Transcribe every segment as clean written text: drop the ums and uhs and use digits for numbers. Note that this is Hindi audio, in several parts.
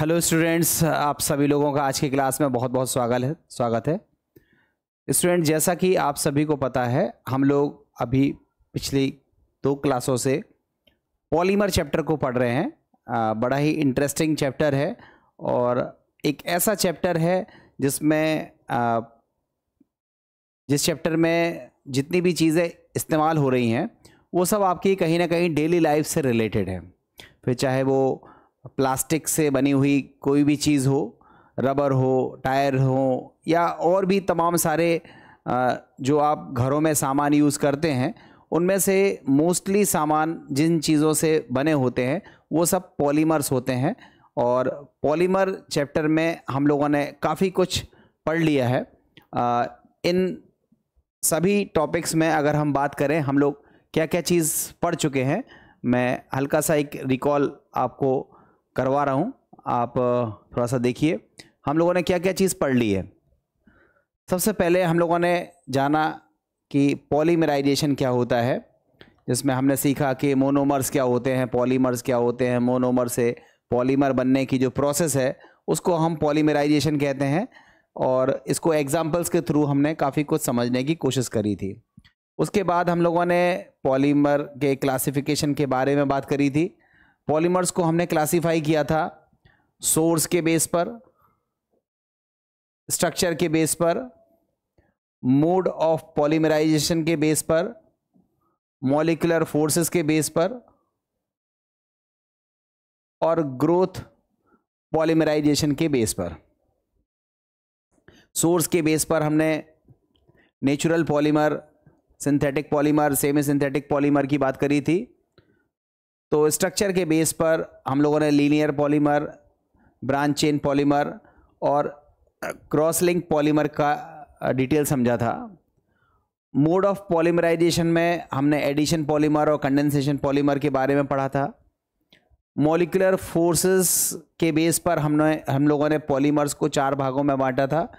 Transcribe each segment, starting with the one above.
हेलो स्टूडेंट्स, आप सभी लोगों का आज की क्लास में बहुत बहुत स्वागत है। स्टूडेंट, जैसा कि आप सभी को पता है, हम लोग अभी पिछली 2 क्लासों से पॉलीमर चैप्टर को पढ़ रहे हैं। बड़ा ही इंटरेस्टिंग चैप्टर है और एक ऐसा चैप्टर है जिसमें जिस चैप्टर में जितनी भी चीज़ें इस्तेमाल हो रही हैं वो सब आपकी कहीं ना कहीं डेली लाइफ से रिलेटेड है। फिर चाहे वो प्लास्टिक से बनी हुई कोई भी चीज़ हो, रबर हो, टायर हो, या और भी तमाम सारे जो आप घरों में सामान यूज़ करते हैं, उनमें से मोस्टली सामान जिन चीज़ों से बने होते हैं वो सब पॉलीमर्स होते हैं। और पॉलीमर चैप्टर में हम लोगों ने काफ़ी कुछ पढ़ लिया है। इन सभी टॉपिक्स में अगर हम बात करें, हम लोग क्या क्या चीज़ पढ़ चुके हैं, मैं हल्का सा एक रिकॉल आपको करवा रहा हूँ। आप थोड़ा सा देखिए हम लोगों ने क्या क्या चीज़ पढ़ ली है। सबसे पहले हम लोगों ने जाना कि पॉलीमराइजेशन क्या होता है, जिसमें हमने सीखा कि मोनोमर्स क्या होते हैं, पॉलीमर्स क्या होते हैं। मोनोमर से पॉलीमर बनने की जो प्रोसेस है उसको हम पॉलीमराइजेशन कहते हैं, और इसको एग्जाम्पल्स के थ्रू हमने काफ़ी कुछ समझने की कोशिश करी थी। उसके बाद हम लोगों ने पॉलीमर के क्लासिफिकेशन के बारे में बात करी थी। पॉलीमर्स को हमने क्लासिफाई किया था सोर्स के बेस पर, स्ट्रक्चर के बेस पर, मोड ऑफ पॉलीमराइजेशन के बेस पर, मॉलिक्यूलर फोर्सेस के बेस पर, और ग्रोथ पॉलीमराइजेशन के बेस पर। सोर्स के बेस पर हमने natural polymer, synthetic polymer, semi synthetic polymer की बात करी थी। तो स्ट्रक्चर के बेस पर हम लोगों ने linear polymer, branch chain polymer और क्रॉस लिंक पॉलीमर का डिटेल समझा था। मोड ऑफ पॉलीमराइजेशन में हमने एडिशन पॉलीमर और कंडेंसेशन पॉलीमर के बारे में पढ़ा था। मॉलिक्यूलर फोर्सेस के बेस पर हम लोगों ने पॉलीमर्स को 4 भागों में बांटा था,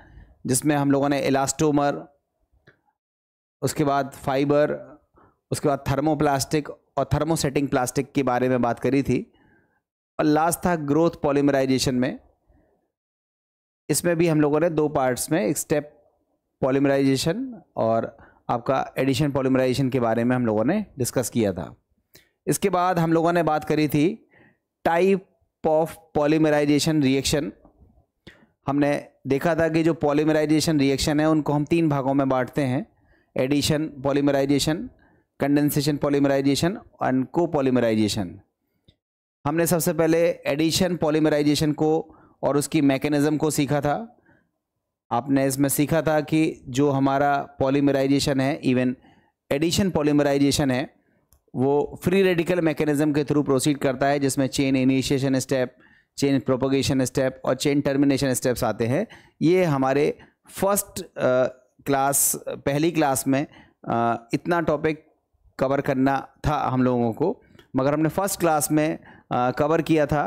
जिसमें हम लोगों ने इलास्टोमर, उसके बाद फाइबर, उसके बाद थर्मोप्लास्टिक और थर्मोसेटिंग प्लास्टिक के बारे में बात करी थी। और लास्ट था ग्रोथ पॉलीमराइजेशन में। इसमें भी हम लोगों ने 2 पार्ट्स में, एक स्टेप पॉलीमराइजेशन और आपका एडिशन पॉलीमराइजेशन के बारे में हम लोगों ने डिस्कस किया था। इसके बाद हम लोगों ने बात करी थी टाइप ऑफ पॉलीमराइजेशन रिएक्शन। हमने देखा था कि जो पॉलीमराइजेशन रिएक्शन है उनको हम 3 भागों में बांटते हैं: एडिशन पॉलीमराइजेशन, कंडेंसेशन पॉलीमराइजेशन और कोपॉलीमराइजेशन। हमने सबसे पहले एडिशन पॉलीमराइजेशन को और उसकी मैकेनिज्म को सीखा था। आपने इसमें सीखा था कि जो हमारा पॉलीमराइजेशन है, इवन एडिशन पॉलीमराइजेशन है, वो फ्री रेडिकल मैकेनिज्म के थ्रू प्रोसीड करता है, जिसमें chain initiation step, chain propagation step और चेन टर्मिनेशन स्टेप्स आते हैं। ये हमारे पहली क्लास में इतना टॉपिक कवर करना था हम लोगों को, मगर हमने फर्स्ट क्लास में कवर किया था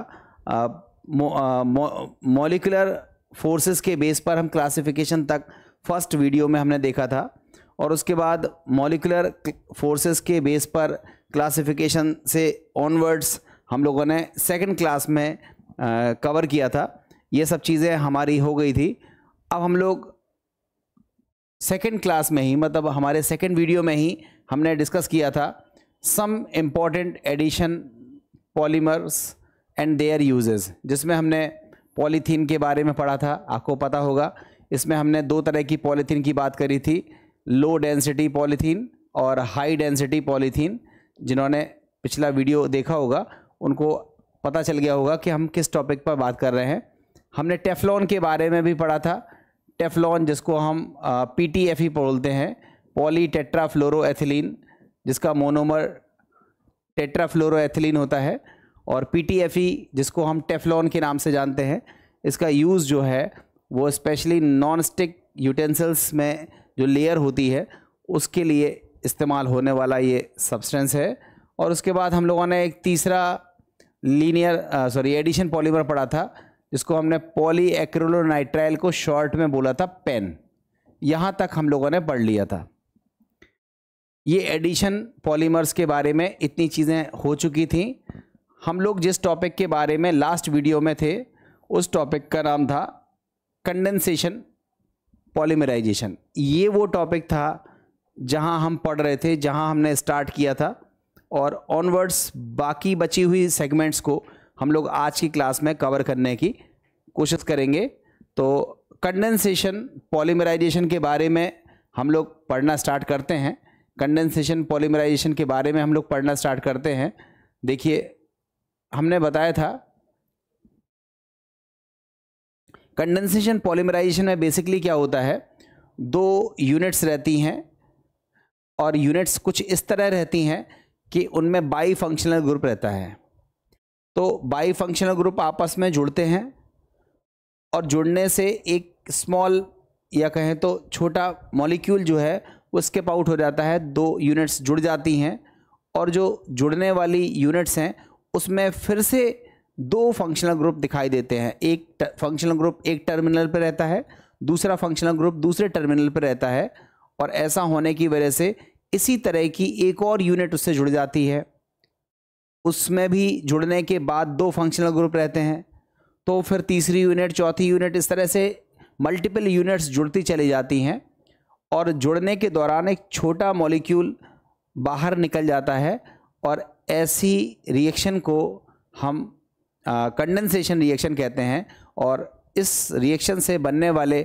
मॉलिक्यूलर फोर्सेस के बेस पर हम क्लासिफिकेशन तक फर्स्ट वीडियो में हमने देखा था। और उसके बाद मॉलिक्यूलर फोर्सेस के बेस पर क्लासिफिकेशन से ऑनवर्ड्स हम लोगों ने सेकंड क्लास में कवर किया था। ये सब चीज़ें हमारी हो गई थी। अब हम लोग सेकंड क्लास में ही, मतलब हमारे सेकंड वीडियो में ही हमने डिस्कस किया था some important addition polymers and their uses, जिसमें हमने पॉलीथीन के बारे में पढ़ा था। आपको पता होगा इसमें हमने 2 तरह की पॉलीथीन की बात करी थी, लो डेंसिटी पॉलीथीन और हाई डेंसिटी पॉलीथीन। जिन्होंने पिछला वीडियो देखा होगा उनको पता चल गया होगा कि हम किस टॉपिक पर बात कर रहे हैं। हमने टेफ्लॉन के बारे में भी पढ़ा था। टेफ्लॉन, जिसको हम PTFE बोलते हैं, पॉली टेट्राफ्लोरोएथिलीन, जिसका मोनोमर टेट्राफ्लोरोएथिलीन होता है, और PTFE जिसको हम टेफ्लॉन के नाम से जानते हैं। इसका यूज़ जो है वो स्पेशली नॉन स्टिक यूटेंसिल्स में जो लेयर होती है उसके लिए इस्तेमाल होने वाला ये सब्सटेंस है। और उसके बाद हम लोगों ने एक तीसरा एडिशन पॉलीमर पढ़ा था, जिसको हमने पॉलीएक्रिलोनाइट्राइल को शॉर्ट में बोला था पेन। यहाँ तक हम लोगों ने पढ़ लिया था। ये एडिशन पॉलीमर्स के बारे में इतनी चीज़ें हो चुकी थी। हम लोग जिस टॉपिक के बारे में लास्ट वीडियो में थे उस टॉपिक का नाम था कंडेंसेशन पॉलीमराइजेशन। ये वो टॉपिक था जहां हम पढ़ रहे थे, जहां हमने स्टार्ट किया था, और ऑनवर्ड्स बाकी बची हुई सेगमेंट्स को हम लोग आज की क्लास में कवर करने की कोशिश करेंगे। तो कंडेंसेशन पॉलीमराइजेशन के बारे में हम लोग पढ़ना स्टार्ट करते हैं। कंडेंसेशन पॉलीमराइजेशन के बारे में हम लोग पढ़ना स्टार्ट करते हैं। देखिए, हमने बताया था कंडेंसेशन पॉलीमराइजेशन में बेसिकली क्या होता है, दो यूनिट्स रहती हैं और यूनिट्स कुछ इस तरह रहती हैं कि उनमें बाई फंक्शनल ग्रुप रहता है। तो बाई फंक्शनल ग्रुप आपस में जुड़ते हैं और जुड़ने से एक स्मॉल या कहें तो छोटा मॉलिक्यूल जो है वो स्किप आउट हो जाता है। दो यूनिट्स जुड़ जाती हैं और जो जुड़ने वाली यूनिट्स हैं उसमें फिर से दो फंक्शनल ग्रुप दिखाई देते हैं। एक फंक्शनल ग्रुप एक टर्मिनल पर रहता है, दूसरा फंक्शनल ग्रुप दूसरे टर्मिनल पर रहता है, और ऐसा होने की वजह से इसी तरह की एक और यूनिट उससे जुड़ जाती है। उसमें भी जुड़ने के बाद दो फंक्शनल ग्रुप रहते हैं, तो फिर तीसरी यूनिट, चौथी यूनिट, इस तरह से मल्टीपल यूनिट्स जुड़ती चली जाती हैं और जुड़ने के दौरान एक छोटा मॉलिक्यूल बाहर निकल जाता है। और ऐसी रिएक्शन को हम कंडेंसेशन रिएक्शन कहते हैं, और इस रिएक्शन से बनने वाले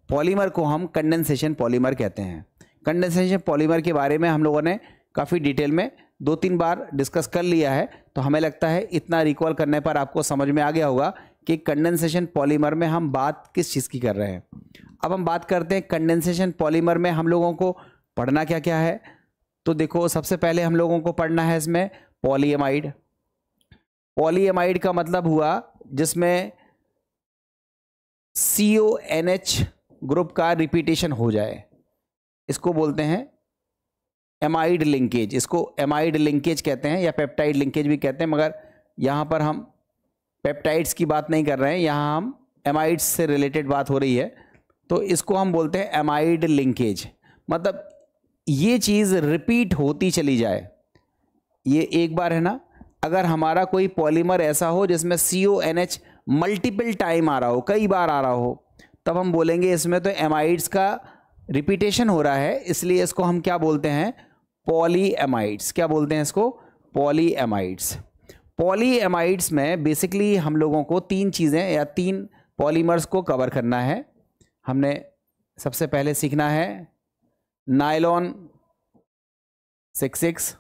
पॉलीमर को हम कंडेंसेशन पॉलीमर कहते हैं। कंडेंसेशन पॉलीमर के बारे में हम लोगों ने काफ़ी डिटेल में 2-3 बार डिस्कस कर लिया है, तो हमें लगता है इतना रिकॉल करने पर आपको समझ में आ गया होगा कि कंडेंसेशन पॉलीमर में हम बात किस चीज़ की कर रहे हैं। अब हम बात करते हैं कंडेंसेशन पॉलीमर में हम लोगों को पढ़ना क्या क्या है। तो देखो, सबसे पहले हम लोगों को पढ़ना है इसमें पॉलीएमाइड। पॉलीएमाइड का मतलब हुआ जिसमें CONH ग्रुप का रिपीटेशन हो जाए, इसको बोलते हैं एमाइड लिंकेज। इसको एमाइड लिंकेज कहते हैं या पेप्टाइड लिंकेज भी कहते हैं, मगर यहाँ पर हम पेप्टाइड्स की बात नहीं कर रहे हैं, यहाँ हम एमाइड्स से रिलेटेड बात हो रही है। तो इसको हम बोलते हैं एमाइड लिंकेज। मतलब ये चीज़ रिपीट होती चली जाए। ये एक बार है ना, अगर हमारा कोई पॉलीमर ऐसा हो जिसमें CONH मल्टीपल टाइम आ रहा हो, कई बार आ रहा हो, तब हम बोलेंगे इसमें तो एमाइड्स का रिपीटेशन हो रहा है, इसलिए इसको हम क्या बोलते हैं, पॉलीएमाइड्स। क्या बोलते हैं इसको, पॉलीएमाइड्स। पॉलीएमाइड्स में बेसिकली हम लोगों को 3 चीज़ें या 3 पॉलीमर्स को कवर करना है। हमने सबसे पहले सीखना है नायलॉन 6,6,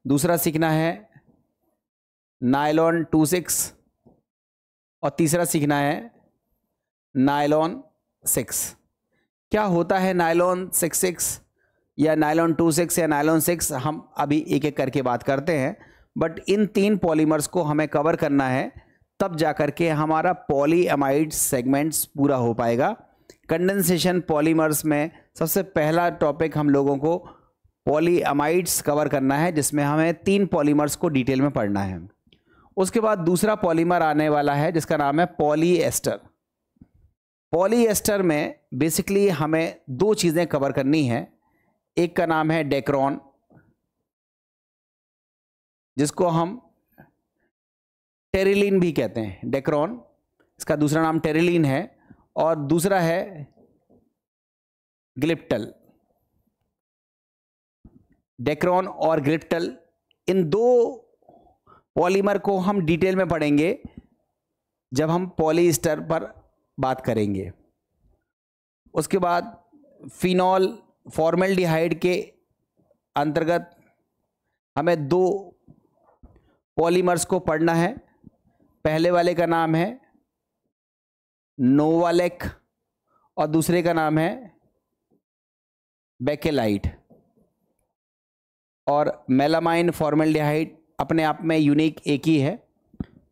दूसरा सीखना है नायलॉन 2,6 और तीसरा सीखना है नायलॉन 6। क्या होता है नायलॉन 6,6 या नायलॉन 2,6 या नायलॉन 6, हम अभी एक एक करके बात करते हैं। बट इन 3 पॉलीमर्स को हमें कवर करना है, तब जाकर के हमारा पॉलीएमाइड सेगमेंट्स पूरा हो पाएगा। कंडेंसेशन पॉलीमर्स में सबसे पहला टॉपिक हम लोगों को पॉलीएमाइड्स कवर करना है, जिसमें हमें 3 पॉलीमर्स को डिटेल में पढ़ना है। उसके बाद दूसरा पॉलीमर आने वाला है जिसका नाम है पॉलीएस्टर। पॉलीएस्टर में बेसिकली हमें 2 चीज़ें कवर करनी है। एक का नाम है डेक्रॉन, जिसको हम टेरिलीन भी कहते हैं। डेक्रॉन, इसका दूसरा नाम टेरिलीन है, और दूसरा है ग्लिप्टल। डेक्रॉन और ग्लिप्टल, इन 2 पॉलीमर को हम डिटेल में पढ़ेंगे जब हम पॉलीएस्टर पर बात करेंगे। उसके बाद फिनॉल फॉर्मेल्डिहाइड के अंतर्गत हमें 2 पॉलीमर्स को पढ़ना है। पहले वाले का नाम है नोवालेक और दूसरे का नाम है बेकेलाइट। और मेलामाइन फॉर्मेल्डिहाइड अपने आप में यूनिक एक ही है।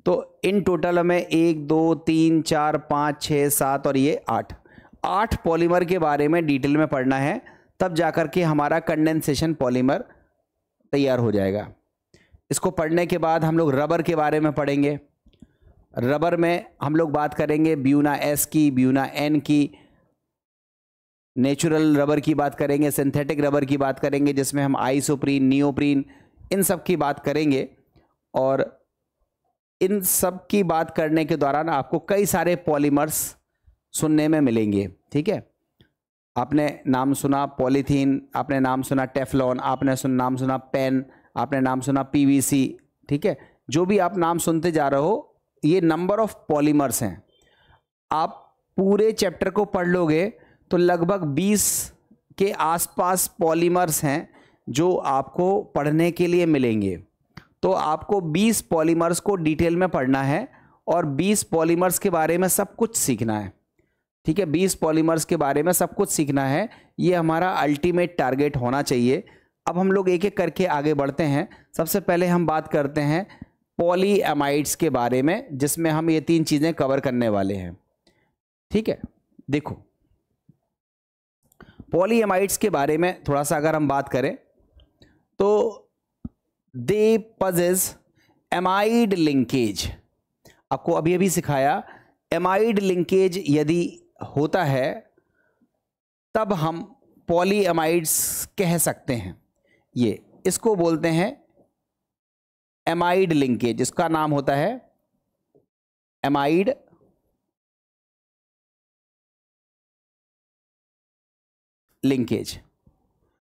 तो इन टोटल हमें 1 2 3 4 5 6 7 और ये 8 पॉलीमर के बारे में डिटेल में पढ़ना है, तब जाकर के हमारा कंडेंसेशन पॉलीमर तैयार हो जाएगा। इसको पढ़ने के बाद हम लोग रबर के बारे में पढ़ेंगे। रबर में हम लोग बात करेंगे ब्यूना S की, ब्यूना N की, नेचुरल रबर की बात करेंगे, सिंथेटिक रबर की बात करेंगे, जिसमें हम आइसोप्रीन, नियोप्रीन, इन सब की बात करेंगे। और इन सब की बात करने के दौरान आपको कई सारे पॉलीमर्स सुनने में मिलेंगे। ठीक है, आपने नाम सुना पॉलीथीन, आपने नाम सुना टेफलॉन, आपने नाम सुना पेन, आपने नाम सुना पीवीसी। ठीक है, जो भी आप नाम सुनते जा रहे हो, ये नंबर ऑफ पॉलीमर्स हैं। आप पूरे चैप्टर को पढ़ लोगे तो लगभग 20 के आसपास पॉलीमर्स हैं जो आपको पढ़ने के लिए मिलेंगे। तो आपको 20 पॉलीमर्स को डिटेल में पढ़ना है और 20 पॉलीमर्स के बारे में सब कुछ सीखना है। ठीक है, 20 पॉलीमर्स के बारे में सब कुछ सीखना है, ये हमारा अल्टीमेट टारगेट होना चाहिए। अब हम लोग एक एक करके आगे बढ़ते हैं। सबसे पहले हम बात करते हैं पॉलीएमाइड्स के बारे में, जिसमें हम ये 3 चीज़ें कवर करने वाले हैं। ठीक है, देखो पॉलीएमाइड्स के बारे में थोड़ा सा अगर हम बात करें तो दे पजेस एमाइड लिंकेज। आपको अभी अभी सिखाया, एमाइड लिंकेज यदि होता है तब हम पॉलीएमाइड्स कह सकते हैं। ये इसको बोलते हैं एमाइड लिंकेज, इसका नाम होता है एमाइड लिंकेज।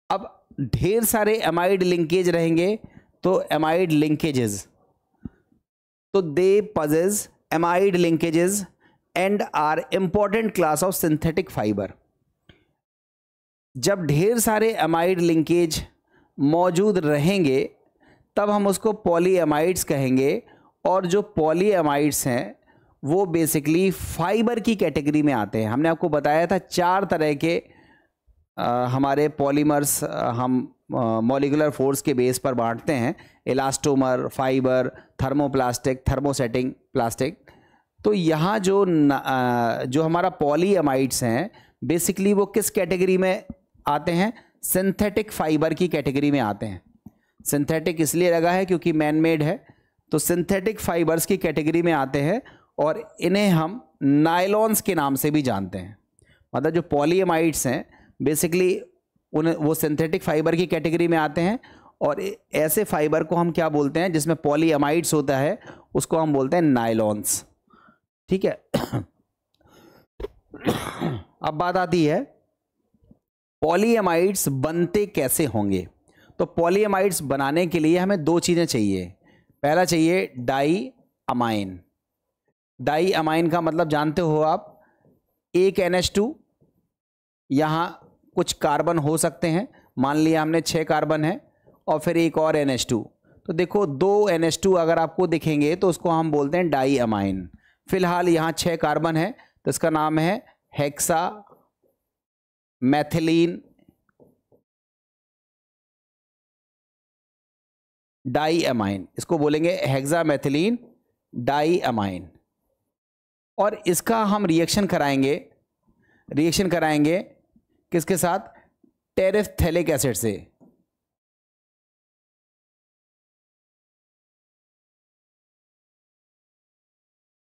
अब ढेर सारे एमाइड लिंकेज रहेंगे तो एमाइड लिंकेजेस, तो they possess amide linkages and are important class of synthetic fibre. जब ढेर सारे एमाइड लिंकेज मौजूद रहेंगे तब हम उसको पॉलीएमाइड्स कहेंगे। और जो पॉलीएमाइड्स हैं वो बेसिकली फाइबर की कैटेगरी में आते हैं। हमने आपको बताया था 4 तरह के हमारे पॉलीमर्स हम मॉलिक्यूलर फोर्स के बेस पर बांटते हैं, elastomer, fibre, thermoplastic, thermosetting plastic. तो यहाँ जो हमारा पॉलीएमाइड्स हैं बेसिकली वो किस कैटेगरी में आते हैं? सिंथेटिक फाइबर की कैटेगरी में आते हैं। सिंथेटिक इसलिए लगा है क्योंकि मैन मेड है, तो सिंथेटिक फाइबर्स की कैटेगरी में आते हैं और इन्हें हम नायलॉन्स के नाम से भी जानते हैं। मतलब जो पॉलीएमाइड्स हैं बेसिकली वो सिंथेटिक फाइबर की कैटेगरी में आते हैं और ऐसे फाइबर को हम क्या बोलते हैं जिसमें पॉलीएमाइड्स होता है, उसको हम बोलते हैं नायलॉन्स। ठीक है। अब बात आती है पॉलीएमाइड्स बनते कैसे होंगे। तो पॉलीएमाइड्स बनाने के लिए हमें 2 चीज़ें चाहिए। पहला चाहिए डाई अमाइन। डाई अमाइन का मतलब जानते हो आप, एक NH2, यहाँ कुछ कार्बन हो सकते हैं, मान लिया हमने 6 कार्बन है और फिर एक और NH2। तो देखो 2 NH2 अगर आपको दिखेंगे तो उसको हम बोलते हैं डाई अमाइन। फिलहाल यहाँ 6 कार्बन है तो इसका नाम है हेक्सा मैथिलीन डाई अमाइन, इसको बोलेंगे हेक्सा मैथिलीन डाई अमाइन। और इसका हम रिएक्शन कराएंगे किसके साथ? टेरेफ्थैलिक एसिड से।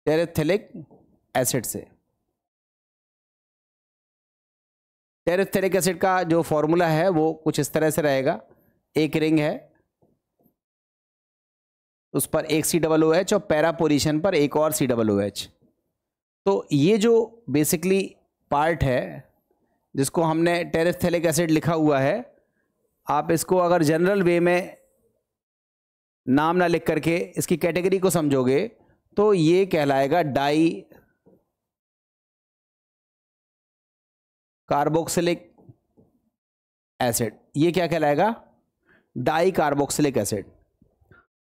टेरेफ्थैलिक एसिड से। टेरेफ्थैलिक एसिड का जो फॉर्मूला है वो कुछ इस तरह से रहेगा। एक रिंग है, उस पर एक COOH और पैरा पोजीशन पर एक और COOH। तो ये जो बेसिकली पार्ट है जिसको हमने टेरेफ्थैलिक एसिड लिखा हुआ है, आप इसको अगर जनरल वे में नाम ना लिख करके इसकी कैटेगरी को समझोगे तो ये कहलाएगा डाई कार्बोक्सिलिक एसिड। ये क्या कहलाएगा? Di carboxylic acid.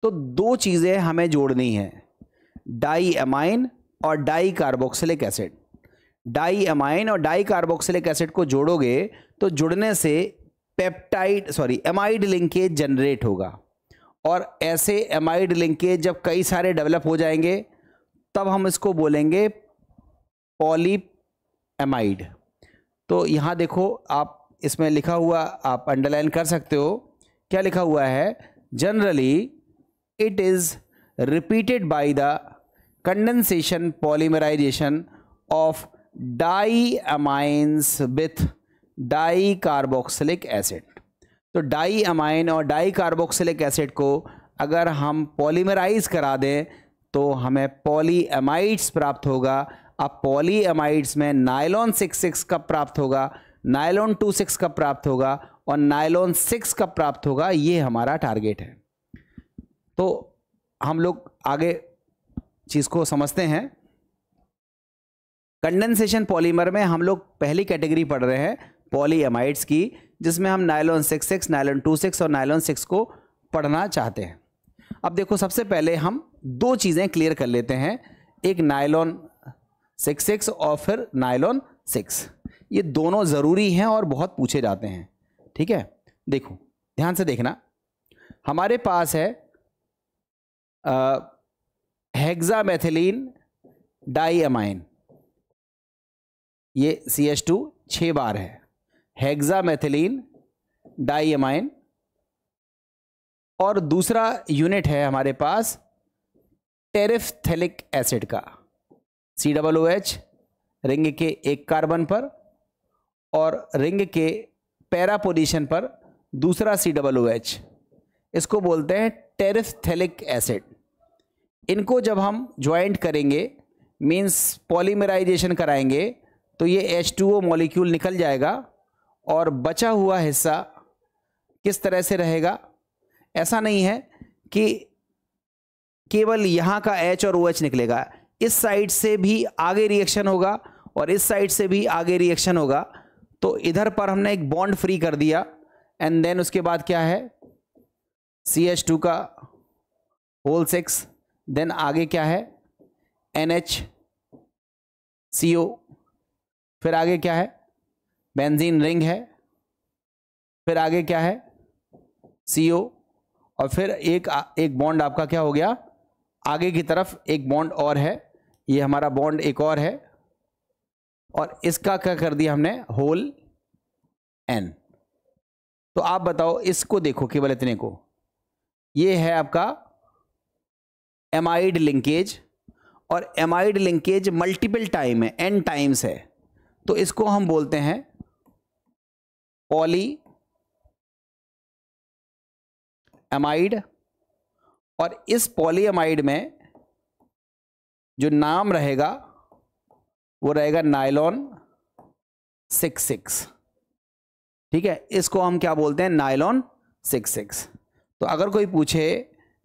तो 2 चीज़ें हमें जोड़नी है, डाई अमाइन और di carboxylic acid. Diamine और डाई कार्बोक्सिलिक एसिड को जोड़ोगे तो जुड़ने से एमाइड लिंकेज जनरेट होगा। और ऐसे एमाइड लिंकेज जब कई सारे डेवलप हो जाएंगे तब हम इसको बोलेंगे पॉलीएमाइड। तो यहाँ देखो, आप इसमें लिखा हुआ आप अंडरलाइन कर सकते हो। क्या लिखा हुआ है? Generally it is repeated by the condensation polymerisation of diamines with di carboxylic acid. तो डाई अमाइन और डाई कार्बोक्सिलिक एसिड को अगर हम पॉलीमराइज करा दें तो हमें पॉलीएमाइड्स प्राप्त होगा। अब पॉलीएमाइड्स में नायलॉन 6,6 कब प्राप्त होगा, नायलॉन 2,6 कब प्राप्त होगा और नायलॉन 6 कब प्राप्त होगा, ये हमारा टारगेट है। तो हम लोग आगे चीज़ को समझते हैं। कंडेंसेशन पॉलीमर में हम लोग पहली कैटेगरी पढ़ रहे हैं पॉलीएमाइड्स की, जिसमें हम नायलॉन 6,6, नायलॉन 2,6 और नायलॉन 6 को पढ़ना चाहते हैं। अब देखो, सबसे पहले हम दो चीज़ें क्लियर कर लेते हैं, एक नायलॉन 6,6 और फिर नायलॉन 6। ये दोनों ज़रूरी हैं और बहुत पूछे जाते हैं। ठीक है, देखो ध्यान से देखना, हमारे पास है हेक्सामेथिलीन डाइअमाइन, ये CH2 6 बार है, हेक्सामेथिलीन डाइअमाइन। और दूसरा यूनिट है हमारे पास टेरिफ्थैलिक एसिड का, COOH रिंग के एक कार्बन पर और रिंग के पैरा पोजीशन पर दूसरा COOH, इसको बोलते हैं टेरिफ्थैलिक एसिड। इनको जब हम ज्वाइंट करेंगे, मींस पॉलीमराइजेशन कराएंगे, तो ये H2O मॉलिक्यूल निकल जाएगा और बचा हुआ हिस्सा किस तरह से रहेगा। ऐसा नहीं है कि केवल यहाँ का H और OH निकलेगा, इस साइड से भी आगे रिएक्शन होगा और इस साइड से भी आगे रिएक्शन होगा। तो इधर पर हमने एक बॉन्ड फ्री कर दिया एंड देन उसके बाद क्या है, CH2 का होल 6, देन आगे क्या है NHCO, फिर आगे क्या है बेंजीन रिंग है, फिर आगे क्या है CO, और फिर एक बॉन्ड आपका क्या हो गया, आगे की तरफ एक बॉन्ड और है, ये हमारा बॉन्ड एक और है, और इसका क्या कर दिया हमने, होल N। तो आप बताओ, इसको देखो केवल इतने को, ये है आपका एमाइड लिंकेज, और एमाइड लिंकेज मल्टीपल टाइम है, N टाइम्स है, तो इसको हम बोलते हैं पॉली एमाइड। और इस पॉलीएमाइड में जो नाम रहेगा वो रहेगा नायलॉन 6,6। ठीक है, इसको हम क्या बोलते हैं, नायलॉन 6,6। तो अगर कोई पूछे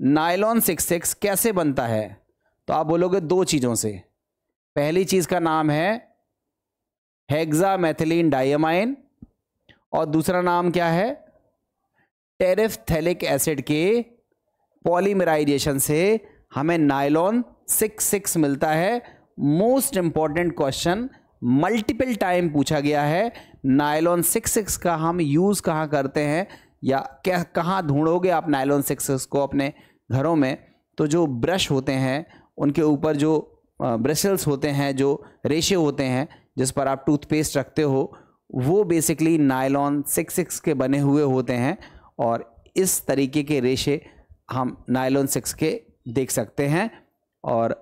नायलॉन 6,6 कैसे बनता है, तो आप बोलोगे दो चीज़ों से। पहली चीज़ का नाम है हेक्सामेथिलीन डाइअमाइन और दूसरा नाम क्या है, टेरिफ्थैलिक एसिड के पॉलीमराइजेशन से हमें नायलॉन 6,6 मिलता है। Most important question multiple time पूछा गया है, नायलॉन 6,6 का हम यूज़ कहाँ करते हैं या क्या कहाँ ढूंढोगे आप नायलॉन 6,6 को अपने घरों में। तो जो ब्रश होते हैं उनके ऊपर जो ब्रशल्स होते हैं, जो रेशे होते हैं जिस पर आप टूथपेस्ट रखते हो, वो बेसिकली नायलॉन 6,6 के बने हुए होते हैं, और इस तरीके के रेशे हम नायलॉन 6 के देख सकते हैं और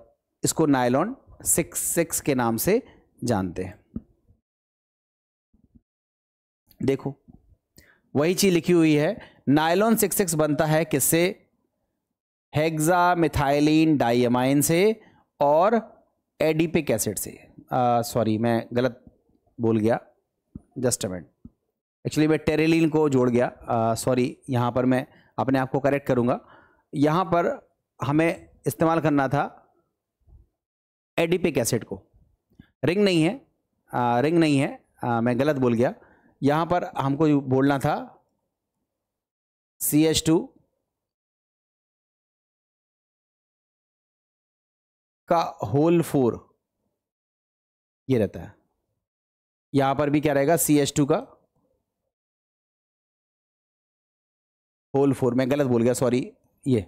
इसको नायलॉन 6,6 के नाम से जानते हैं। देखो वही चीज लिखी हुई है, नायलॉन 6,6 बनता है किससे, हेक्सामेथिलीन डाइअमाइन से और एडिपिक एसिड से। सॉरी मैं गलत बोल गया, जस्ट अ मिनट, एक्चुअली मैं टेरेलिन को जोड़ गया, सॉरी, यहाँ पर मैं अपने आप को करेक्ट करूँगा। यहाँ पर हमें इस्तेमाल करना था एडिपिक एसिड को, रिंग नहीं है, रिंग नहीं है, मैं गलत बोल गया। यहाँ पर हमको बोलना था CH2 का होल 4, ये रहता है। यहाँ पर भी क्या रहेगा, CH2 का होल 4, मैं गलत बोल गया, सॉरी, ये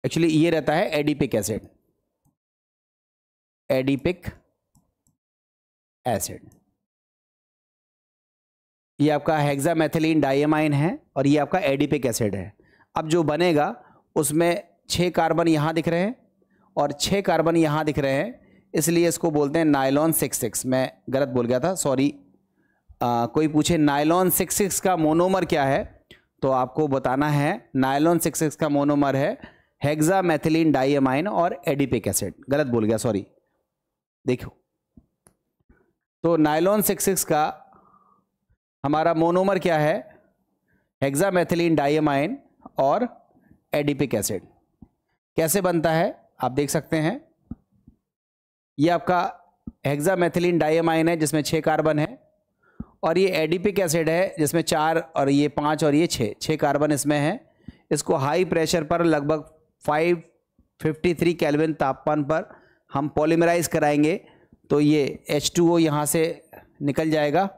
एक्चुअली ये रहता है एडिपिक एसिड, एडिपिक एसिड। ये आपका हेक्सामेथिलीन डाइअमाइन है और ये आपका एडिपिक एसिड है। अब जो बनेगा उसमें 6 कार्बन यहाँ दिख रहे हैं और 6 कार्बन यहाँ दिख रहे हैं, इसलिए इसको बोलते हैं नायलॉन 6,6। मैं गलत बोल गया था, सॉरी। कोई पूछे नायलॉन 6,6 का मोनोमर क्या है, तो आपको बताना है नायलॉन 6,6 का मोनोमर है हेक्सामेथिलीन डाइअमाइन और एडिपिक एसिड। गलत बोल गया, सॉरी। देखो, तो नायलॉन 66 का हमारा मोनोमर क्या है? हेक्सामेथिलीन डाइअमाइन और एडिपिक एसिड। कैसे बनता है आप देख सकते हैं। ये आपका हेक्सामेथिलीन डाइअमाइन है जिसमें 6 कार्बन है, और ये एडिपिक एसिड है जिसमें 4 और ये 5 और ये 6 कार्बन इसमें है। इसको हाई प्रेशर पर लगभग 553 केल्विन तापमान पर हम पॉलीमराइज कराएंगे, तो ये H2O यहाँ से निकल जाएगा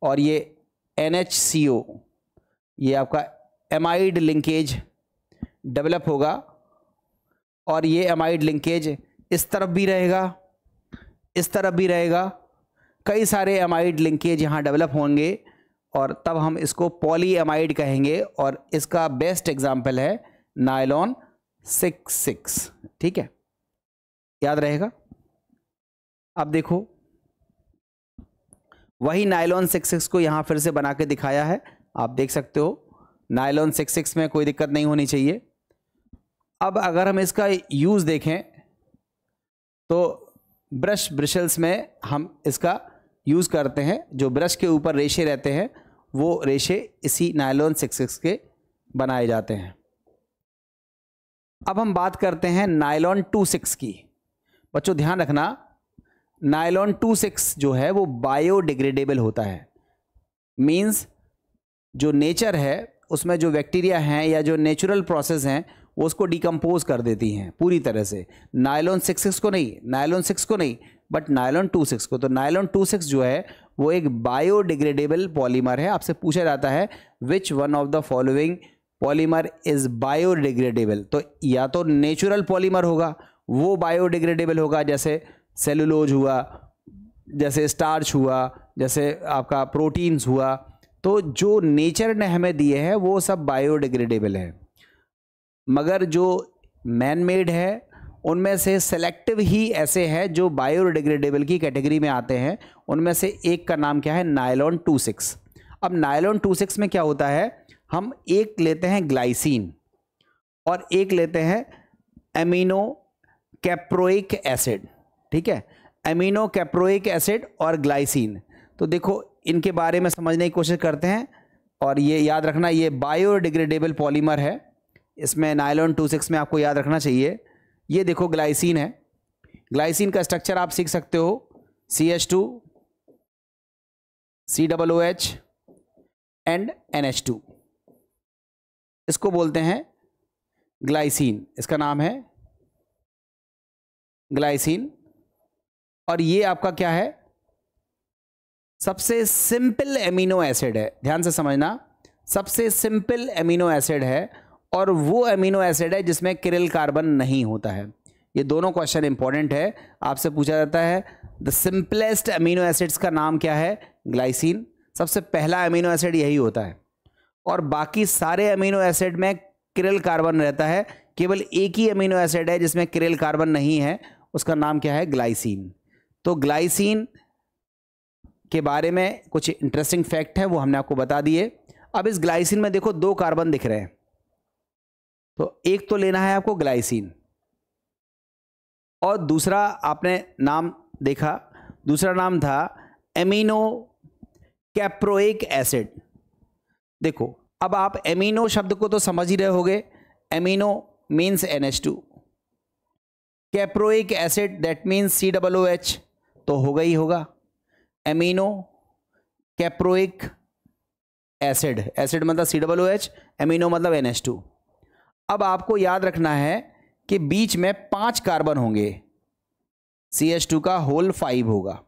और ये NHCO, ये आपका एमाइड लिंकेज डेवलप होगा, और ये एमाइड लिंकेज इस तरफ भी रहेगा, इस तरफ भी रहेगा। कई सारे एमाइड लिंकेज यहाँ डेवलप होंगे और तब हम इसको पॉली एमाइड कहेंगे, और इसका बेस्ट एग्जाम्पल है नायलॉन 66। ठीक है, याद रहेगा। अब देखो, वही नायलॉन 66 को यहाँ फिर से बना के दिखाया है, आप देख सकते हो। नायलॉन 66 में कोई दिक्कत नहीं होनी चाहिए। अब अगर हम इसका यूज़ देखें तो ब्रशल्स में हम इसका यूज़ करते हैं। जो ब्रश के ऊपर रेशे रहते हैं वो रेशे इसी नायलॉन 66 के बनाए जाते हैं। अब हम बात करते हैं नायलॉन 26 की। बच्चों ध्यान रखना, नायलॉन 26 जो है वो बायोडिग्रेडेबल होता है। मींस जो नेचर है उसमें जो बैक्टीरिया हैं या जो नेचुरल प्रोसेस हैं वो उसको डिकम्पोज कर देती हैं पूरी तरह से। नायलॉन 66 को नहीं, नायलॉन 6 को नहीं, बट नायलॉन 26 को। तो नायलॉन 26 जो है वो एक बायोडिग्रेडेबल पॉलीमर है। आपसे पूछा जाता है which one of the following polymer is biodegradable, तो या तो नेचुरल पॉलीमर होगा वो बायोडिग्रेडेबल होगा, जैसे सेलुलोज हुआ, जैसे स्टार्च हुआ, जैसे आपका प्रोटीन्स हुआ। तो जो नेचर ने हमें दिए हैं वो सब बायोडिग्रेडेबल है, मगर जो मैन मेड है उनमें से सेलेक्टिव ही ऐसे हैं जो बायोडिग्रेडेबल की कैटेगरी में आते हैं। उनमें से एक का नाम क्या है? नायलॉन 26। अब नायलॉन 26 में क्या होता है, हम एक लेते हैं ग्लाइसिन और एक लेते हैं एमिनो कैप्रोइक एसिड। ठीक है, एमिनो कैप्रोइक एसिड और ग्लाइसिन। तो देखो इनके बारे में समझने की कोशिश करते हैं, और ये याद रखना ये बायोडिग्रेडेबल पॉलीमर है। इसमें नायलॉन 26 में आपको याद रखना चाहिए, ये देखो ग्लाइसिन है। ग्लाइसिन का स्ट्रक्चर आप सीख सकते हो, CH2 COOH एंड NH2, इसको बोलते हैं ग्लाइसिन। इसका नाम है ग्लाइसिन। और ये आपका क्या है? सबसे सिंपल एमिनो एसिड है। ध्यान से समझना, सबसे सिंपल एमिनो एसिड है, और वो एमिनो एसिड है जिसमें किरिल कार्बन नहीं होता है। ये दोनों क्वेश्चन इंपॉर्टेंट है, आपसे पूछा जाता है द सिंपलेस्ट एमिनो एसिड्स का नाम क्या है? ग्लाइसिन। सबसे पहला एमिनो एसिड यही होता है, और बाकी सारे एमिनो एसिड में किरिल कार्बन रहता है। केवल एक ही एमिनो एसिड है जिसमें किरिल कार्बन नहीं है, उसका नाम क्या है? ग्लाइसिन। तो ग्लाइसिन के बारे में कुछ इंटरेस्टिंग फैक्ट है वो हमने आपको बता दिए। अब इस ग्लाइसिन में देखो 2 कार्बन दिख रहे हैं, तो एक तो लेना है आपको ग्लाइसिन, और दूसरा आपने नाम देखा, दूसरा नाम था एमिनो कैप्रोइक एसिड। देखो अब आप एमिनो शब्द को तो समझ ही रहे होगे, amino means NH2, caproic acid that means COOH, तो होगा ही होगा एमिनो कैप्रोइक एसिड। एसिड मतलब COOH, एमिनो मतलब NH2। अब आपको याद रखना है कि बीच में 5 कार्बन होंगे, CH2 का होल 5 होगा,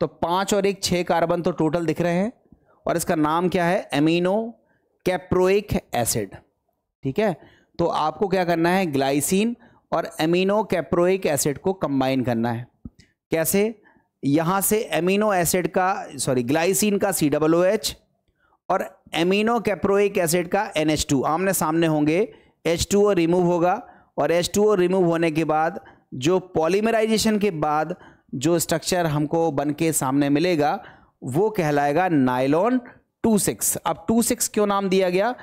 तो 5 और 1 6 कार्बन तो टोटल दिख रहे हैं, और इसका नाम क्या है? Amino caproic acid. ठीक है, तो आपको क्या करना है? ग्लाइसिन और एमिनो कैप्रोइक एसिड को कंबाइन करना है। कैसे? यहाँ से एमिनो एसिड का ग्लाइसिन का COOH और एमिनो कैप्रोइक एसिड का NH2 आमने सामने होंगे, H2O रिमूव होगा, और H2O रिमूव होने के बाद जो पॉलीमराइजेशन के बाद जो स्ट्रक्चर हमको बन के सामने मिलेगा वो कहलाएगा नायलॉन 26। अब 26 क्यों नाम दिया गया?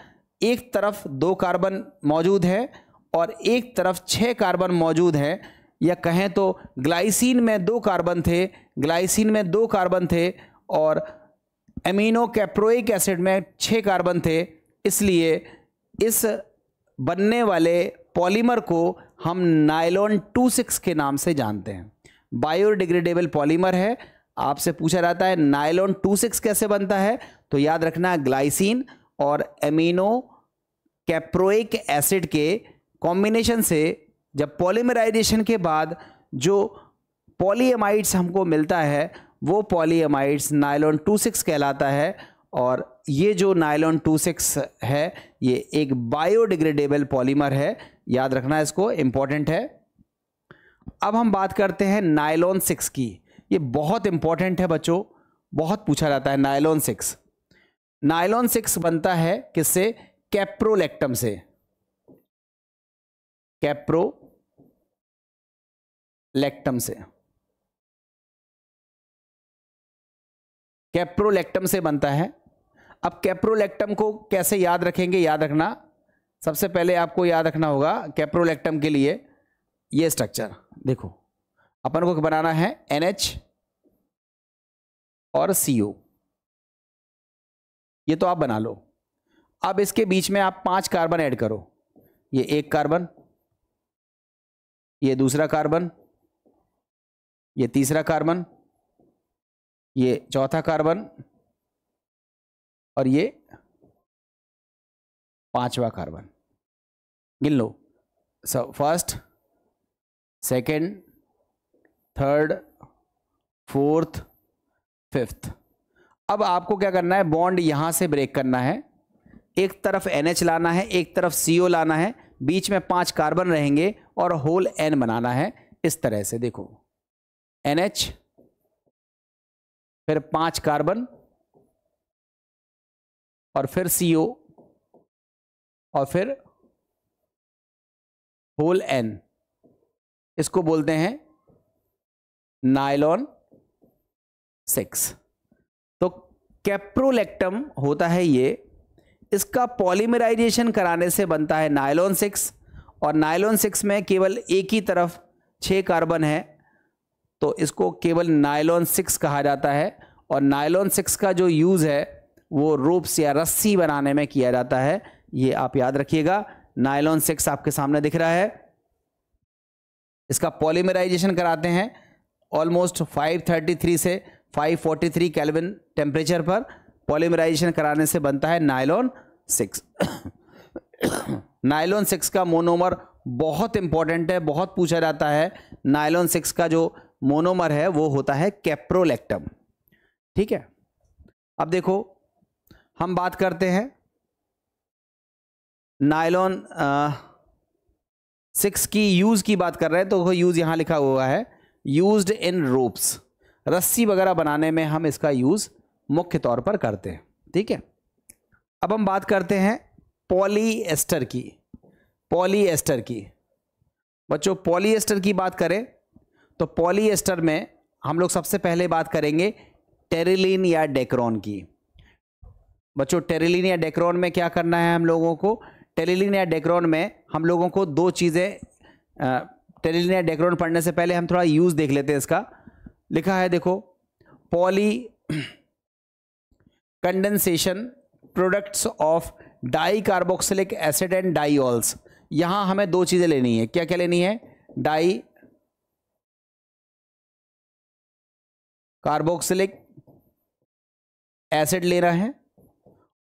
एक तरफ 2 कार्बन मौजूद है और एक तरफ 6 कार्बन मौजूद हैं, या कहें तो ग्लाइसिन में 2 कार्बन थे, ग्लाइसिन में 2 कार्बन थे और एमिनो कैप्रोइक एसिड में 6 कार्बन थे, इसलिए इस बनने वाले पॉलीमर को हम नायलॉन 26 के नाम से जानते हैं। बायोडिग्रेडेबल पॉलीमर है। आपसे पूछा जाता है नायलॉन 26 कैसे बनता है, तो याद रखना ग्लाइसिन और एमिनो कैप्रोइक एसिड के कॉम्बिनेशन से जब पॉलीमराइजेशन के बाद जो पॉलीएमाइड्स हमको मिलता है वो पॉलीएमाइड्स नायलॉन 26 कहलाता है। और ये जो नायलॉन 26 है ये एक बायोडिग्रेडेबल पॉलीमर है, याद रखना इसको, इंपॉर्टेंट है। अब हम बात करते हैं नायलॉन 6 की। ये बहुत इंपॉर्टेंट है बच्चों, बहुत पूछा जाता है नायलॉन 6। नायलॉन 6 बनता है किससे? कैप्रोलैक्टम से। कैप्रोलैक्टम से, कैप्रोलैक्टम से बनता है। अब कैप्रोलैक्टम को कैसे याद रखेंगे? याद रखना, सबसे पहले आपको याद रखना होगा कैप्रोलैक्टम के लिए ये स्ट्रक्चर देखो, अपन को बनाना है NH और CO, ये तो आप बना लो। अब इसके बीच में आप 5 कार्बन ऐड करो, ये 1 कार्बन, ये दूसरा कार्बन, ये तीसरा कार्बन, ये चौथा कार्बन और ये 5वां कार्बन। गिन लो, first, second, third, fourth, fifth. अब आपको क्या करना है? बॉन्ड यहां से ब्रेक करना है, एक तरफ NH लाना है, एक तरफ CO लाना है, बीच में 5 कार्बन रहेंगे और होल N बनाना है। इस तरह से देखो, NH, फिर 5 कार्बन और फिर CO और फिर होल N, इसको बोलते हैं नायलॉन 6। तो कैप्रोलैक्टम होता है ये, इसका पॉलीमराइजेशन कराने से बनता है नायलॉन 6। और नायलॉन 6 में केवल एक ही तरफ 6 कार्बन है, तो इसको केवल नायलॉन 6 कहा जाता है। और नायलॉन 6 का जो यूज़ है वो रोप्स या रस्सी बनाने में किया जाता है, ये आप याद रखिएगा। नायलॉन 6 आपके सामने दिख रहा है, इसका पॉलीमराइजेशन कराते हैं ऑलमोस्ट 533 से 543 केल्विन टेम्परेचर पर पॉलीमराइजेशन कराने से बनता है नायलॉन 6। नायलॉन 6 का मोनोमर बहुत इंपॉर्टेंट है, बहुत पूछा जाता है। नायलॉन 6 का जो मोनोमर है वो होता है कैप्रोलैक्टम। ठीक है, अब देखो हम बात करते हैं नायलॉन 6 की यूज की बात कर रहे हैं, तो यूज यहां लिखा हुआ है यूज्ड इन रोप्स, रस्सी वगैरह बनाने में हम इसका यूज मुख्य तौर पर करते हैं। ठीक है, अब हम बात करते हैं पॉलीएस्टर की। पॉलीएस्टर की बच्चों, पॉलीएस्टर की बात करें तो पॉलीएस्टर में हम लोग सबसे पहले बात करेंगे टेरिलीन या डेक्रोन की। बच्चों टेरिलीन या डेक्रोन में क्या करना है हम लोगों को? टेरिलीन या डेक्रोन में हम लोगों को 2 चीज़ें, टेरिलीन या डेक्रोन पढ़ने से पहले हम थोड़ा यूज देख लेते हैं इसका। लिखा है देखो, poly condensation products of di carboxylic acid and diols. यहां हमें 2 चीजें लेनी है। क्या क्या लेनी है? डाई कार्बोक्सिलिक एसिड लेना है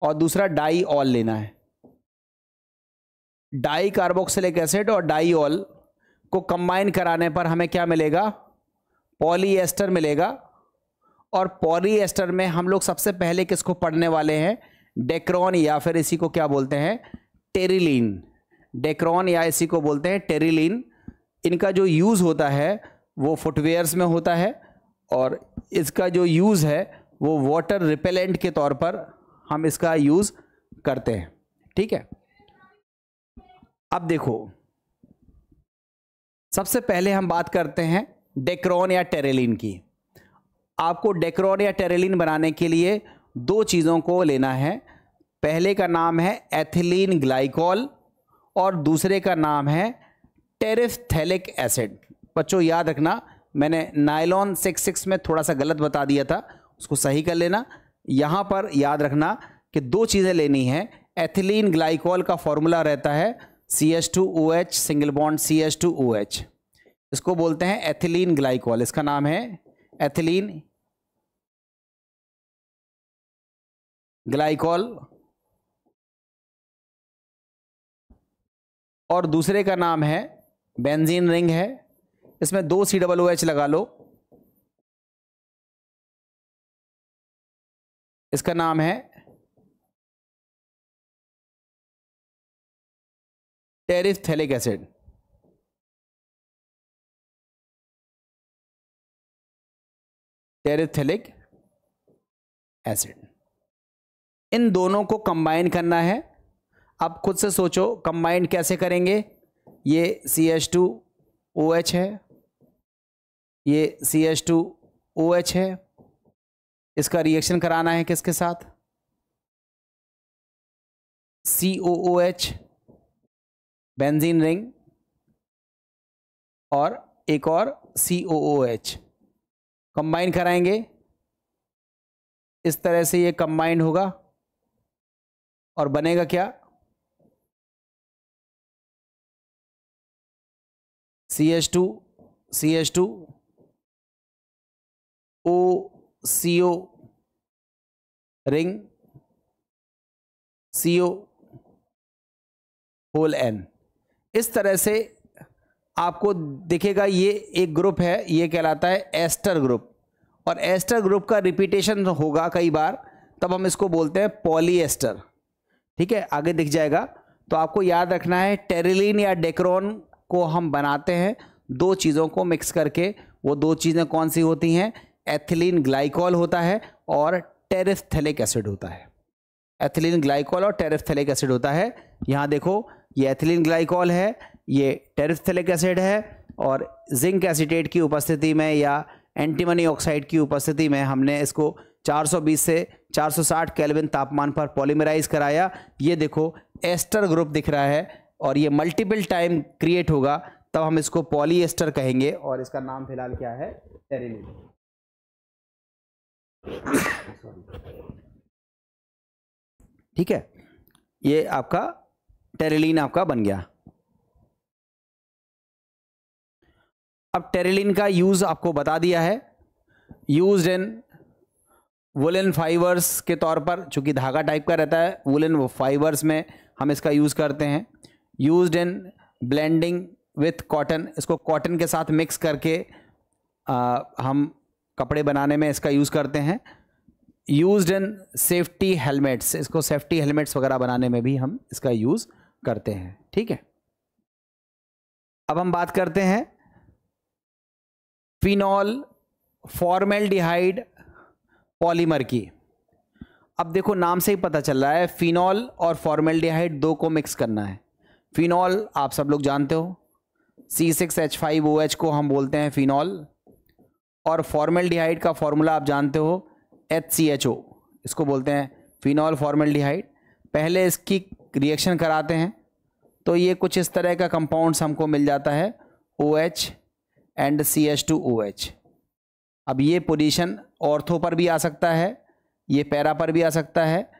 और दूसरा डाईऑल लेना है। डाई कार्बोक्सिलिक एसिड और डाईऑल को कंबाइन कराने पर हमें क्या मिलेगा? पॉलीएस्टर मिलेगा। और पॉलीएस्टर में हम लोग सबसे पहले किसको पढ़ने वाले हैं? डेक्रोन, या फिर इसी को क्या बोलते हैं? टेरिलीन। डेक्रोन या इसी को बोलते हैं टेरिलीन। इनका जो यूज़ होता है वो फुटवेयर्स में होता है और इसका जो यूज़ है वो वाटर रिपेलेंट के तौर पर हम इसका यूज़ करते हैं। ठीक है, अब देखो सबसे पहले हम बात करते हैं डेक्रोन या टेरिलीन की। आपको डेक्रोन या टेरिलीन बनाने के लिए 2 चीज़ों को लेना है। पहले का नाम है एथिलीन ग्लाइकॉल और दूसरे का नाम है टेरिफ्थैलिक एसिड। बच्चों याद रखना, मैंने नायलॉन 66 में थोड़ा सा गलत बता दिया था, उसको सही कर लेना। यहाँ पर याद रखना कि दो चीज़ें लेनी है। एथिलीन ग्लाइकॉल का फॉर्मूला रहता है CH2OH सिंगल बॉन्ड CH2OH, इसको बोलते हैं एथिलीन ग्लाइकॉल, इसका नाम है एथिलीन ग्लाइकॉल। और दूसरे का नाम है बेंजीन रिंग है, इसमें 2 COOH लगा लो, इसका नाम है टेरिफ्थैलिक एसिड। टेरिफ्थैलिक एसिड, इन दोनों को कंबाइन करना है। अब खुद से सोचो कंबाइन कैसे करेंगे। ये CH2OH है, ये CH2OH है, इसका रिएक्शन कराना है किसके साथ, COOH बेंजीन रिंग और एक और COOH कंबाइन कराएंगे। इस तरह से ये कंबाइन होगा और बनेगा क्या, CH2 OCO ring CO whole N। इस तरह से आपको दिखेगा ये एक ग्रुप है, ये कहलाता है एस्टर ग्रुप, और एस्टर ग्रुप का रिपीटेशन होगा कई बार, तब हम इसको बोलते हैं पॉलीएस्टर। ठीक है, आगे दिख जाएगा। तो आपको याद रखना है टेरिलीन या डेक्रोन को हम बनाते हैं दो चीज़ों को मिक्स करके। वो दो चीज़ें कौन सी होती हैं, एथिलीन ग्लाइकॉल होता है और टेरिफ्थैलिक एसिड होता है। एथिलीन ग्लाइकॉल और टेरिफ्थैलिक एसिड होता है। यहाँ देखो ये एथिलीन ग्लाइकॉल है, ये टेरिफ्थैलिक एसिड है, और जिंक एसीटेट की उपस्थिति में या एंटीमनी ऑक्साइड की उपस्थिति में हमने इसको 420 से 460 केल्विन तापमान पर पॉलीमराइज कराया। ये देखो एस्टर ग्रुप दिख रहा है और ये मल्टीपल टाइम क्रिएट होगा, तब हम इसको पॉलीएस्टर कहेंगे, और इसका नाम फिलहाल क्या है, टेरिलीन। ठीक है, ये आपका टेरिलीन आपका बन गया। अब टेरिलीन का यूज आपको बता दिया है, यूज्ड इन वुलन फाइबर्स के तौर पर, चूंकि धागा टाइप का रहता है, वुलन फाइबर्स में हम इसका यूज करते हैं। Used in blending with cotton, इसको कॉटन के साथ मिक्स करके हम कपड़े बनाने में इसका यूज करते हैं। यूज्ड इन सेफ्टी हेलमेट्स, इसको सेफ्टी हेलमेट्स वगैरह बनाने में भी हम इसका यूज करते हैं। ठीक है, अब हम बात करते हैं फिनॉल फॉर्मेल्डिहाइड पॉलीमर की। अब देखो नाम से ही पता चल रहा है, फिनॉल और फॉर्मेल्डिहाइड दो को मिक्स करना है। फिनॉल आप सब लोग जानते हो, C6H5OH को हम बोलते हैं फिनॉल, और फॉर्मेल्डिहाइड का फॉर्मूला आप जानते हो HCHO, इसको बोलते हैं फिनॉल फॉर्मेल्डिहाइड। पहले इसकी रिएक्शन कराते हैं तो ये कुछ इस तरह का कंपाउंड्स हमको मिल जाता है, OH एंड CH2OH। अब ये पोजीशन ऑर्थो पर भी आ सकता है, ये पैरा पर भी आ सकता है,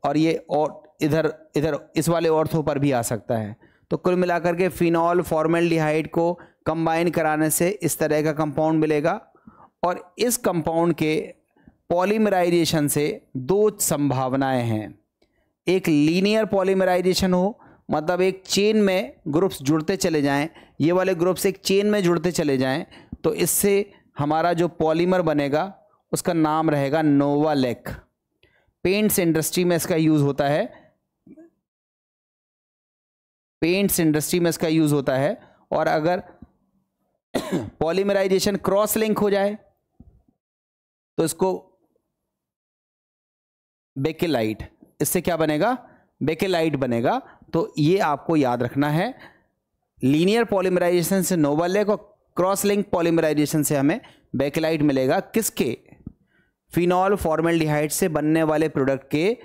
और ये और इधर इस वाले ऑर्थो पर भी आ सकता है। तो कुल मिलाकर के फिनॉल फॉर्मेल्डिहाइड को कंबाइन कराने से इस तरह का कंपाउंड मिलेगा, और इस कंपाउंड के पॉलीमराइजेशन से दो संभावनाएं हैं। एक लीनियर पॉलीमराइजेशन हो, मतलब एक चेन में ग्रुप्स जुड़ते चले जाएं, ये वाले ग्रुप्स एक चेन में जुड़ते चले जाएं, तो इससे हमारा जो पॉलीमर बनेगा उसका नाम रहेगा नोवालेक। पेंट्स इंडस्ट्री में इसका यूज होता है, पेंट्स इंडस्ट्री में इसका यूज होता है। और अगर पॉलीमराइजेशन क्रॉस लिंक हो जाए तो इसको बेकेलाइट, इससे क्या बनेगा, बेकेलाइट बनेगा। तो ये आपको याद रखना है, लीनियर पॉलीमराइजेशन से नोवालेक और क्रॉस लिंक पॉलीमराइजेशन से हमें बेकेलाइट मिलेगा। किसके, फिनॉल फॉर्मेल्डिहाइड से बनने वाले प्रोडक्ट के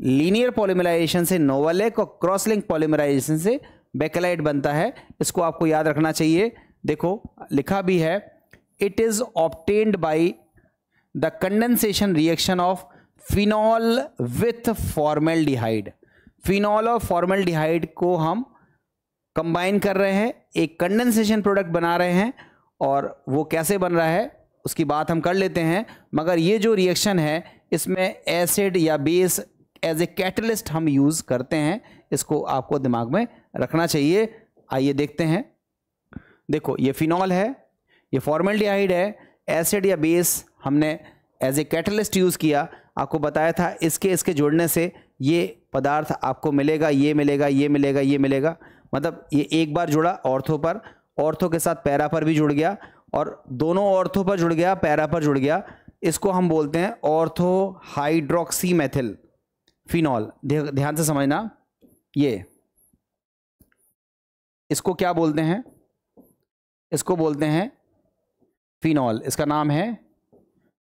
लीनियर पॉलीमराइजेशन से नोवालेक और क्रॉस लिंक पॉलीमराइजेशन से बेकेलाइट बनता है। इसको आपको याद रखना चाहिए। देखो लिखा भी है, it is obtained bye the condensation reaction of phenol with formaldehyde. Phenol और फॉर्मेल्डिहाइड को हम कंबाइन कर रहे हैं, एक कंडेंसेशन प्रोडक्ट बना रहे हैं, और वो कैसे बन रहा है उसकी बात हम कर लेते हैं। मगर ये जो रिएक्शन है इसमें एसिड या बेस एज ए कैटलिस्ट हम यूज़ करते हैं, इसको आपको दिमाग में रखना चाहिए। आइए देखते हैं। देखो ये फिनॉल है, ये फॉर्मेल्डिहाइड है, एसिड या बेस हमने एज ए कैटलिस्ट यूज़ किया। आपको बताया था इसके जोड़ने से ये पदार्थ आपको मिलेगा, ये मिलेगा, ये मिलेगा, ये मिलेगा। मतलब ये एक बार जुड़ा ऑर्थो पर, ऑर्थो के साथ पैरा पर भी जुड़ गया, और दोनों ऑर्थो पर जुड़ गया, पैरा पर जुड़ गया। इसको हम बोलते हैं ऑर्थो हाइड्रोक्सी मेथिल फिनॉल। ध्यान से समझना, ये इसको क्या बोलते हैं? इसको बोलते हैं फिनॉल। इसका नाम है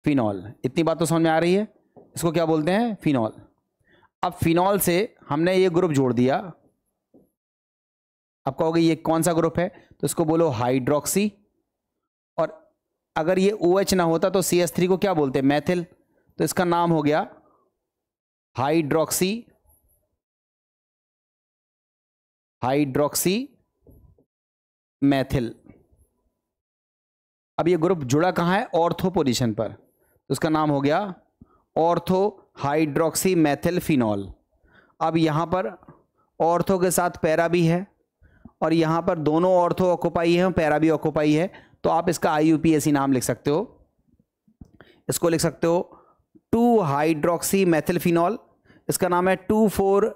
फिनॉल। इतनी बात तो समझ में आ रही है? इसको क्या बोलते हैं? फिनॉल। अब फिनॉल से हमने ये ग्रुप जोड़ दिया। अब कहोगे ये कौन सा ग्रुप है? तो इसको बोलो हाइड्रोक्सी। और अगर ये OH ना होता तो CH3 को क्या बोलते हैं? मैथिल। तो इसका नाम हो गया हाइड्रोक्सी मैथिल। अब ये ग्रुप जुड़ा कहाँ है? ऑर्थो पोजीशन पर, तो उसका नाम हो गया ऑर्थो हाइड्रोक्सी मैथिल फिनॉल। अब यहाँ पर ऑर्थो के साथ पैरा भी है, और यहाँ पर दोनों ऑर्थो ऑक्युपाई है, पैरा भी ऑक्युपाई है, तो आप इसका IUPAC नाम लिख सकते हो। इसको लिख सकते हो 2 हाइड्रोक्सी मैथिल फिनॉल। इसका नाम है 2,4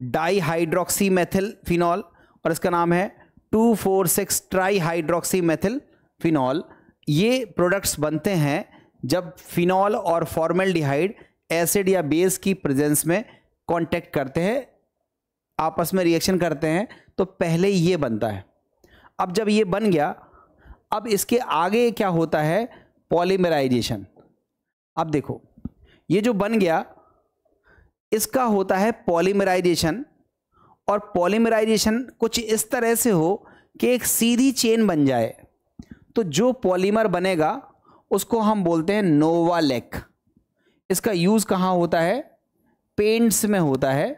डाई हाइड्रोक्सी मैथिल फिनॉल, और इसका नाम है 2,4,6 ट्राई हाइड्रोक्सी मैथिल फिनॉल। ये प्रोडक्ट्स बनते हैं जब फिनॉल और फॉर्मेल्डिहाइड एसिड या बेस की प्रेजेंस में कांटेक्ट करते हैं, आपस में रिएक्शन करते हैं, तो पहले ये बनता है। अब जब ये बन गया, अब इसके आगे क्या होता है? पॉलीमराइजेशन। अब देखो ये जो बन गया इसका होता है पॉलीमराइजेशन, और पॉलीमराइजेशन कुछ इस तरह से हो कि एक सीधी चेन बन जाए। तो जो पॉलीमर बनेगा उसको हम बोलते हैं नोवालेक। इसका यूज़ कहाँ होता है? पेंट्स में होता है,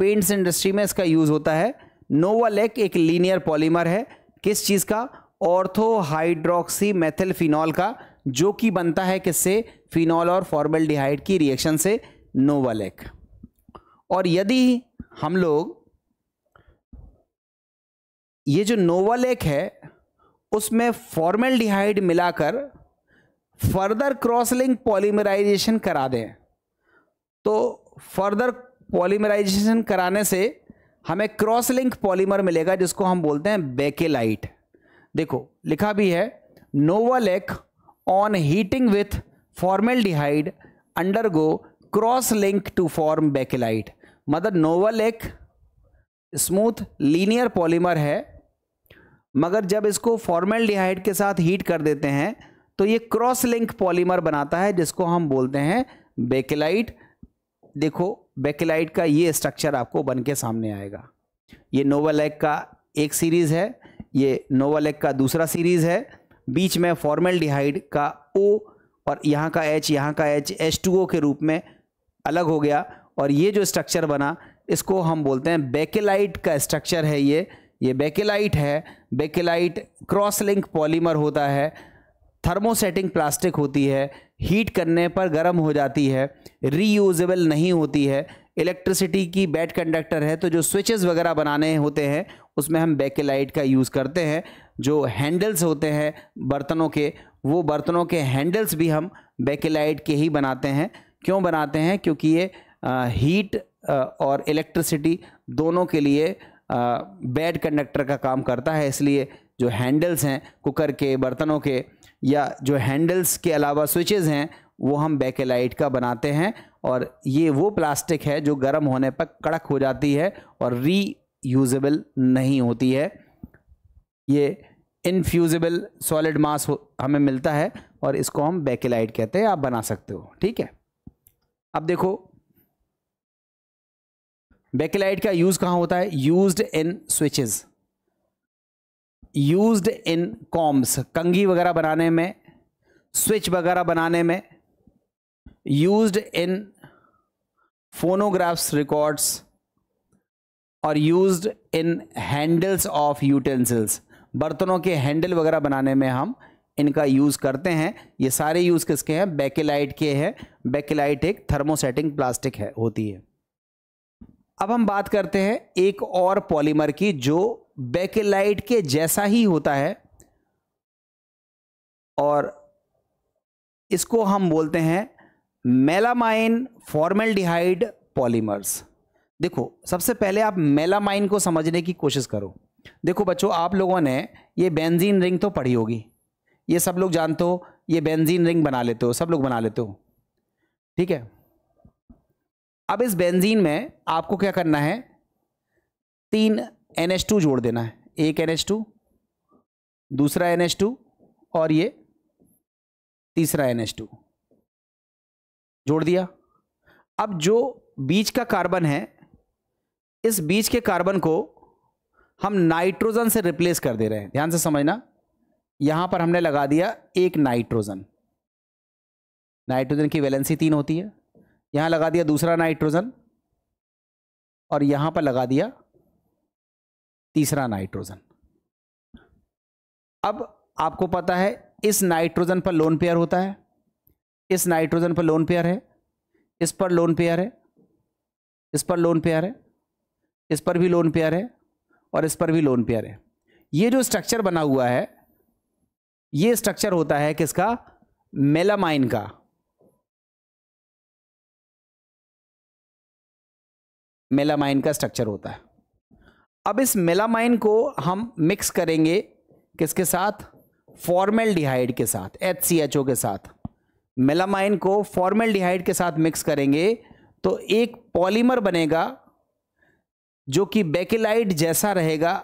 पेंट्स इंडस्ट्री में इसका यूज़ होता है। नोवालेक एक लीनियर पॉलीमर है, किस चीज़ का? ऑर्थो हाइड्रोक्सी मैथिल फिनॉल का, जो कि बनता है किससे? फिनॉल और फॉर्मेल्डिहाइड की रिएक्शन से, नोवालेक। और यदि हम लोग ये जो नोवालेक है उसमें फॉर्मेल्डिहाइड मिलाकर फर्दर क्रॉस लिंक पॉलीमराइजेशन करा दें, तो फर्दर पॉलीमराइजेशन कराने से हमें क्रॉस लिंक पॉलीमर मिलेगा, जिसको हम बोलते हैं बेकेलाइट। देखो लिखा भी है, novolac on heating with formaldehyde undergo cross link to form Bakelite. मतलब नोवालेक स्मूथ लीनियर पॉलीमर है, मगर जब इसको फॉर्मेल्डिहाइड के साथ हीट कर देते हैं तो ये क्रॉस लिंक पॉलीमर बनाता है, जिसको हम बोलते हैं बेकेलाइट। देखो बेकेलाइट का ये स्ट्रक्चर आपको बन के सामने आएगा। ये नोवालेक का एक सीरीज है, ये नोवालेक का दूसरा सीरीज है। बीच में फॉर्मेल्डिहाइड का O और यहाँ का H, यहाँ का H H2O के रूप में अलग हो गया, और ये जो स्ट्रक्चर बना इसको हम बोलते हैं बेकेलाइट का स्ट्रक्चर है। ये बेकेलाइट है। बेकेलाइट क्रॉस लिंक पॉलीमर होता है, थर्मोसेटिंग प्लास्टिक होती है, हीट करने पर गर्म हो जाती है, रीयूजेबल नहीं होती है, इलेक्ट्रिसिटी की बैड कंडक्टर है। तो जो स्विचेस वगैरह बनाने होते हैं उसमें हम बेकेलाइट का यूज़ करते हैं। जो हैंडल्स होते हैं बर्तनों के, वो बर्तनों के हैंडल्स भी हम बेकेलाइट के ही बनाते हैं। क्यों बनाते हैं? क्योंकि ये हीट और इलेक्ट्रिसिटी दोनों के लिए बैड कंडक्टर का काम करता है। इसलिए जो हैंडल्स हैं कुकर के, बर्तनों के, या जो हैंडल्स के अलावा स्विचेस हैं, वो हम बेकेलाइट का बनाते हैं। और ये वो प्लास्टिक है जो गर्म होने पर कड़क हो जाती है और रीयूजेबल नहीं होती है। ये इनफ्यूजिबल सॉलिड मास हमें मिलता है और इसको हम बेकेलाइट कहते हैं। आप बना सकते हो, ठीक है। अब देखो बेकेलाइट का यूज कहाँ होता है? Used in switches, used in combs, कंघी वगैरह बनाने में, स्विच वगैरह बनाने में, यूज्ड इन फोनोग्राफ्स रिकॉर्ड्स, और used in handles of utensils, बर्तनों के हैंडल वगैरह बनाने में हम इनका यूज़ करते हैं। ये सारे यूज़ किसके हैं? बेकेलाइट के हैं। बेकेलाइट एक थर्मोसेटिंग प्लास्टिक है, होती है। अब हम बात करते हैं एक और पॉलीमर की जो बेकेलाइट के जैसा ही होता है, और इसको हम बोलते हैं मेलामाइन फॉर्मेल्डिहाइड पॉलीमर्स। देखो, सबसे पहले आप मेलामाइन को समझने की कोशिश करो। देखो बच्चों, आप लोगों ने ये बेंजीन रिंग तो पढ़ी होगी, ये सब लोग जानते हो, ये बेंजीन रिंग बना लेते हो, सब लोग बना लेते हो, ठीक है। अब इस बेंजीन में आपको क्या करना है? 3 NH2 जोड़ देना है। एक NH2, दूसरा NH2, और ये तीसरा NH2 जोड़ दिया। अब जो बीच का कार्बन है, इस बीच के कार्बन को हम नाइट्रोजन से रिप्लेस कर दे रहे हैं। ध्यान से समझना, यहां पर हमने लगा दिया एक नाइट्रोजन, नाइट्रोजन की वैलेंसी 3 होती है, यहां लगा दिया दूसरा नाइट्रोजन, और यहां पर लगा दिया तीसरा नाइट्रोजन। अब आपको पता है इस नाइट्रोजन पर लोन पेयर होता है, इस नाइट्रोजन पर लोन पेयर है, इस पर लोन पेयर है, इस पर लोन पेयर है, इस पर भी लोन पेयर है, और इस पर भी लोन पेयर है। ये जो स्ट्रक्चर बना हुआ है, ये स्ट्रक्चर होता है किसका? मेलामाइन का। मेलामाइन का स्ट्रक्चर होता है। अब इस मेलामाइन को हम मिक्स करेंगे किसके साथ? फॉर्मेल्डिहाइड के साथ, HCHO के साथ। मेलामाइन को फॉर्मेल्डिहाइड के साथ मिक्स करेंगे तो एक पॉलीमर बनेगा जो कि बेकेलाइट जैसा रहेगा,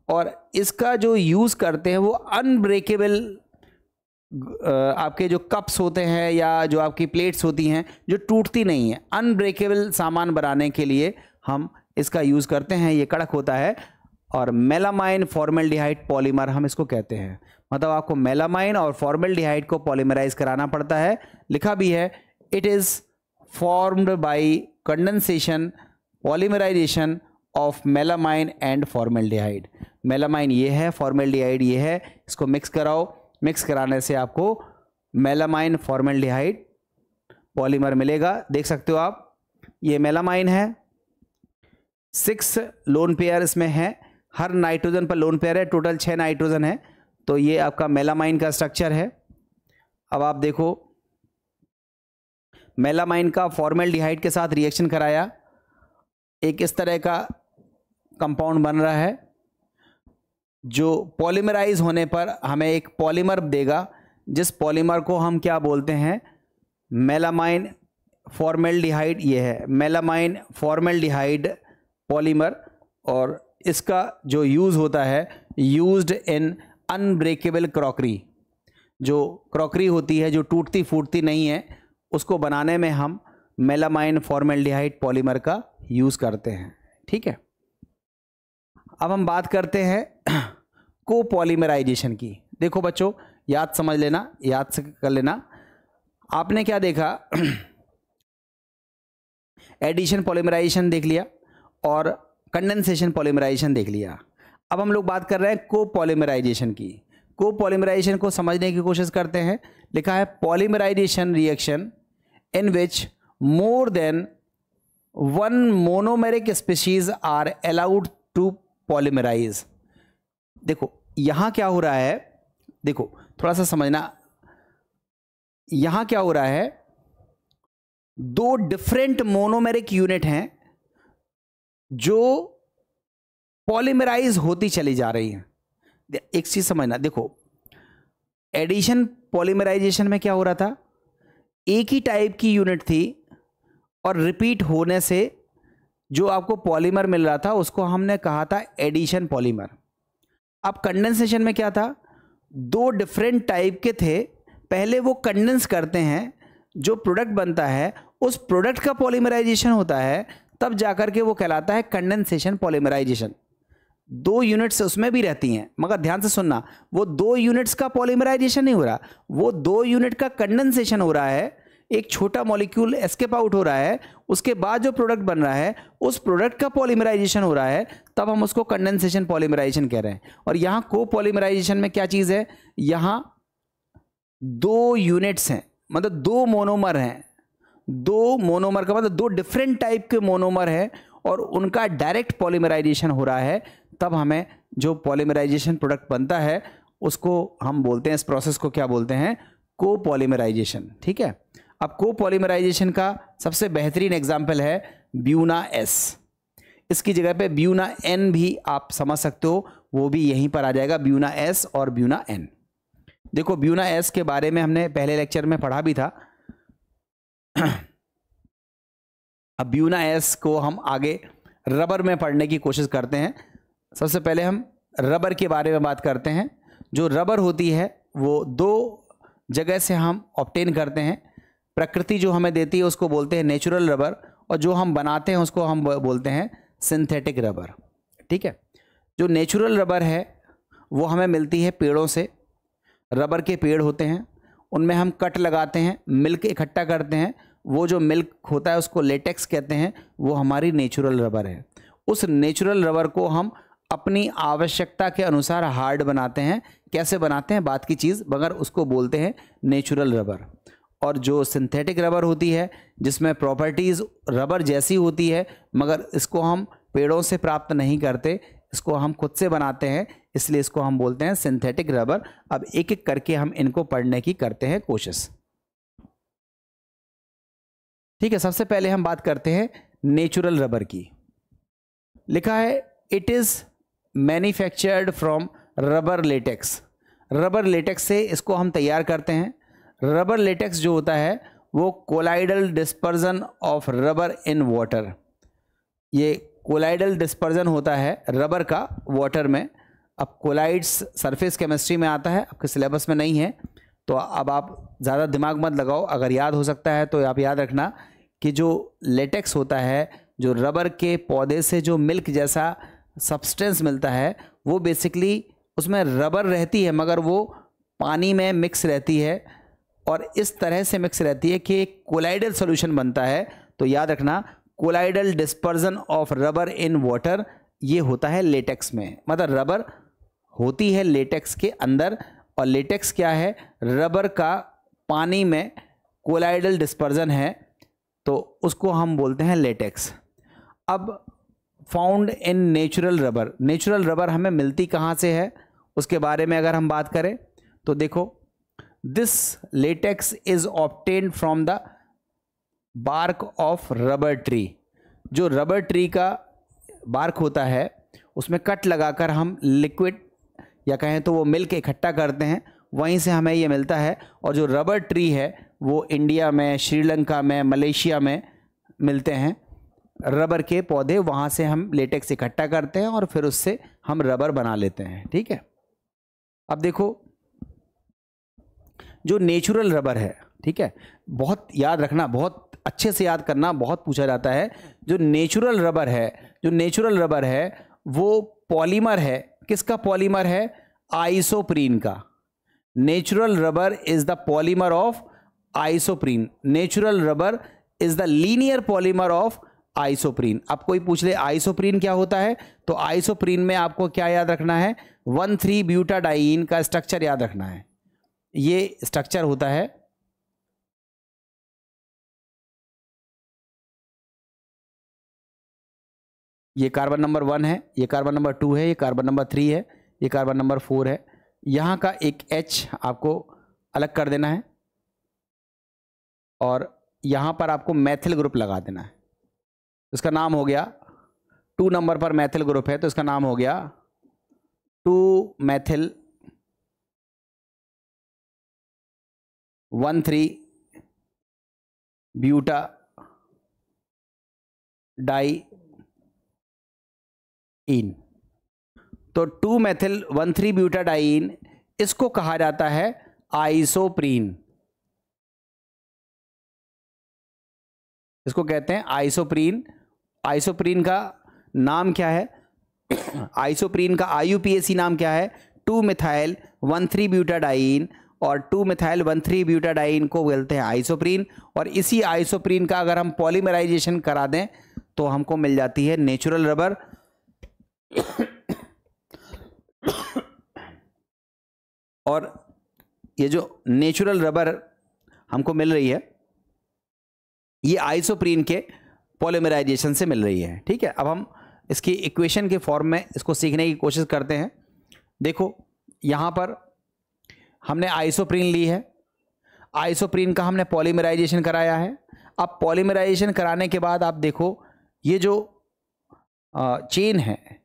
और इसका जो यूज़ करते हैं वो अनब्रेकेबल, आपके जो कप्स होते हैं या जो आपकी प्लेट्स होती हैं जो टूटती नहीं है, अनब्रेकेबल सामान बनाने के लिए हम इसका यूज़ करते हैं। ये कड़क होता है, और मेलामाइन फॉर्मेल्डिहाइड पॉलीमर हम इसको कहते हैं। मतलब आपको मेलामाइन और फॉर्मेल्डिहाइड को पॉलीमराइज कराना पड़ता है। लिखा भी है, it is formed by condensation polymerisation of melamine and formaldehyde. Melamine ये है, फॉर्मेल्डिहाइड ये है, इसको मिक्स कराओ, मिक्स कराने से आपको मेलामाइन फॉर्मेल्डिहाइड पॉलीमर मिलेगा। देख सकते हो आप, ये मेलामाइन है, 6 लोन पेयर इसमें है, हर नाइट्रोजन पर लोन पेयर है, टोटल 6 नाइट्रोजन है। तो ये आपका मेलामाइन का स्ट्रक्चर है। अब आप देखो, मेलामाइन का फॉर्मेल्डिहाइड के साथ रिएक्शन कराया, एक इस तरह का कंपाउंड बन रहा है जो पॉलीमराइज होने पर हमें एक पॉलीमर देगा, जिस पॉलीमर को हम क्या बोलते हैं? Melamine formaldehyde. ये है मेलामाइन फॉर्मेल्डिहाइड पॉलीमर, और इसका जो यूज़ होता है, यूज्ड इन अनब्रेकेबल क्रॉकरी। जो क्रॉकरी होती है जो टूटती फूटती नहीं है, उसको बनाने में हम मेलामाइन फॉर्मेल्डिहाइड पॉलीमर का यूज़ करते हैं। ठीक है, अब हम बात करते हैं कोपॉलीमराइजेशन की। देखो बच्चों, याद समझ लेना, याद से कर लेना। आपने क्या देखा? एडिशन पॉलीमराइजेशन देख लिया और कंडेंसेशन पॉलीमराइजेशन देख लिया। अब हम लोग बात कर रहे हैं कोपॉलीमराइजेशन की। कोपॉलीमराइजेशन को समझने की कोशिश करते हैं। लिखा है polymerization reaction in which more than one monomeric species are allowed to polymerize. देखो यहां क्या हो रहा है, देखो थोड़ा सा समझना। यहां क्या हो रहा है, 2 डिफरेंट मोनोमेरिक यूनिट हैं जो पॉलीमराइज होती चली जा रही हैं। एक चीज समझना, देखो एडिशन पॉलीमराइजेशन में क्या हो रहा था, एक ही टाइप की यूनिट थी और रिपीट होने से जो आपको पॉलीमर मिल रहा था उसको हमने कहा था एडिशन पॉलीमर। अब कंडेंसेशन में क्या था, 2 डिफरेंट टाइप के थे। पहले वो कंडेंस करते हैं, जो प्रोडक्ट बनता है उस प्रोडक्ट का पॉलीमराइजेशन होता है, तब जाकर के वो कहलाता है कंडेंसेशन पॉलीमराइजेशन। 2 यूनिट्स उसमें भी रहती हैं, मगर ध्यान से सुनना, वो 2 यूनिट्स का पॉलीमराइजेशन नहीं हो रहा, वो 2 यूनिट का कंडेंसेशन हो रहा है। एक छोटा मॉलिक्यूल एस्केप आउट हो रहा है, उसके बाद जो प्रोडक्ट बन रहा है उस प्रोडक्ट का पॉलीमराइजेशन हो रहा है, तब हम उसको कंडेंसेशन पॉलीमराइजेशन कह रहे हैं। और यहाँ को पॉलीमराइजेशन में क्या चीज़ है, यहाँ 2 यूनिट्स हैं, मतलब 2 मोनोमर हैं। 2 मोनोमर का मतलब 2 डिफरेंट टाइप के मोनोमर हैं और उनका डायरेक्ट पॉलीमराइजेशन हो रहा है, तब हमें जो पॉलीमराइजेशन प्रोडक्ट बनता है उसको हम बोलते हैं, इस प्रोसेस को क्या बोलते हैं, कोपॉलीमराइजेशन। ठीक है। अब कोपॉलीमराइजेशन का सबसे बेहतरीन एग्जाम्पल है ब्यूना एस। इसकी जगह पे ब्यूना एन भी आप समझ सकते हो, वो भी यहीं पर आ जाएगा, ब्यूना एस और ब्यूना एन। देखो ब्यूना एस के बारे में हमने पहले लेक्चर में पढ़ा भी था। अब ब्यूना एस को हम आगे रबर में पढ़ने की कोशिश करते हैं। सबसे पहले हम रबर के बारे में बात करते हैं। जो रबर होती है वो 2 जगह से हम ऑब्टेन करते हैं। प्रकृति जो हमें देती है उसको बोलते हैं नेचुरल रबर, और जो हम बनाते हैं उसको हम बोलते हैं सिंथेटिक रबर। ठीक है। जो नेचुरल रबर है वो हमें मिलती है पेड़ों से। रबर के पेड़ होते हैं, उनमें हम कट लगाते हैं, मिल्क इकट्ठा करते हैं, वो जो मिल्क होता है उसको लेटेक्स कहते हैं, वो हमारी नेचुरल रबर है। उस नेचुरल रबर को हम अपनी आवश्यकता के अनुसार हार्ड बनाते हैं। कैसे बनाते हैं बात की चीज़, मगर उसको बोलते हैं नेचुरल रबर। और जो सिंथेटिक रबर होती है जिसमें प्रॉपर्टीज़ रबर जैसी होती है, मगर इसको हम पेड़ों से प्राप्त नहीं करते, इसको हम खुद से बनाते हैं, इसलिए इसको हम बोलते हैं सिंथेटिक रबर। अब एक एक करके हम इनको पढ़ने की करते हैं कोशिश। ठीक है। सबसे पहले हम बात करते हैं नेचुरल रबर की। लिखा है it is manufactured from rubber latex. Rubber latex से इसको हम तैयार करते हैं। रबर लेटेक्स जो होता है वो colloidal dispersion of rubber in water. ये कोलाइडल डिस्पर्जन होता है रबर का वाटर में। अब कोलाइड्स सरफेस केमिस्ट्री में आता है, आपके सिलेबस में नहीं है, तो अब आप ज़्यादा दिमाग मत लगाओ। अगर याद हो सकता है तो आप याद रखना कि जो लेटेक्स होता है, जो रबर के पौधे से जो मिल्क जैसा सब्सटेंस मिलता है, वो बेसिकली उसमें रबर रहती है मगर वो पानी में मिक्स रहती है, और इस तरह से मिक्स रहती है कि एक कोलाइडल सॉल्यूशन बनता है। तो याद रखना colloidal dispersion of rubber in water, ये होता है लेटेक्स में। मतलब रबर होती है लेटेक्स के अंदर, और लेटेक्स क्या है, रबर का पानी में कोलाइडल डिस्पर्जन है, तो उसको हम बोलते हैं लेटेक्स। अब found in natural rubber. Natural rubber हमें मिलती कहाँ से है उसके बारे में अगर हम बात करें तो देखो, this latex is obtained from the bark of rubber tree. जो रबर ट्री का बार्क होता है उसमें कट लगाकर हम लिक्विड या कहें तो वो मिल्क इकट्ठा करते हैं, वहीं से हमें ये मिलता है। और जो रबर ट्री है वो इंडिया में, श्रीलंका में, मलेशिया में मिलते हैं रबर के पौधे, वहाँ से हम लेटेक्स इकट्ठा करते हैं और फिर उससे हम रबर बना लेते हैं। ठीक है। अब देखो जो नेचुरल रबर है, ठीक है, बहुत याद रखना, बहुत अच्छे से याद करना, बहुत पूछा जाता है। जो नेचुरल रबर है, जो नेचुरल रबर है वो पॉलीमर है। किसका पॉलीमर है? आइसोप्रीन का। Natural rubber is the polymer of isoprene. Natural rubber is the linear polymer of isoprene. अब कोई पूछ ले आइसोप्रीन क्या होता है, तो आइसोप्रीन में आपको क्या याद रखना है, 1,3-ब्यूटाडाइईन का स्ट्रक्चर याद रखना है। ये स्ट्रक्चर होता है, ये कार्बन नंबर 1 है, ये कार्बन नंबर 2 है, ये कार्बन नंबर 3 है, ये कार्बन नंबर 4 है। यहाँ का एक H आपको अलग कर देना है और यहाँ पर आपको मैथिल ग्रुप लगा देना है। इसका नाम हो गया 2 नंबर पर मैथिल ग्रुप है तो इसका नाम हो गया 2-मैथिल 1,3-ब्यूटाडाइईन। तो 2-मैथिल 1,3-ब्यूटाडाइईन, इसको कहा जाता है आइसोप्रीन। इसको कहते हैं आइसोप्रीन। आइसोप्रीन का नाम क्या है? आइसोप्रीन का IUPAC नाम क्या है? 2-methyl-1,3-ब्यूटाडाइन, और 2-methyl-1,3-ब्यूटाडाइन को बोलते हैं आइसोप्रीन। और इसी आइसोप्रीन का अगर हम पॉलीमराइजेशन करा दें तो हमको मिल जाती है नेचुरल रबर। और ये जो नेचुरल रबर हमको मिल रही है ये आइसोप्रीन के पॉलीमराइजेशन से मिल रही है। ठीक है, अब हम इसकी इक्वेशन के फॉर्म में इसको सीखने की कोशिश करते हैं। देखो यहाँ पर हमने आइसोप्रीन ली है, आइसोप्रीन का हमने पॉलीमराइजेशन कराया है। अब पॉलीमराइजेशन कराने के बाद आप देखो ये जो चेन है,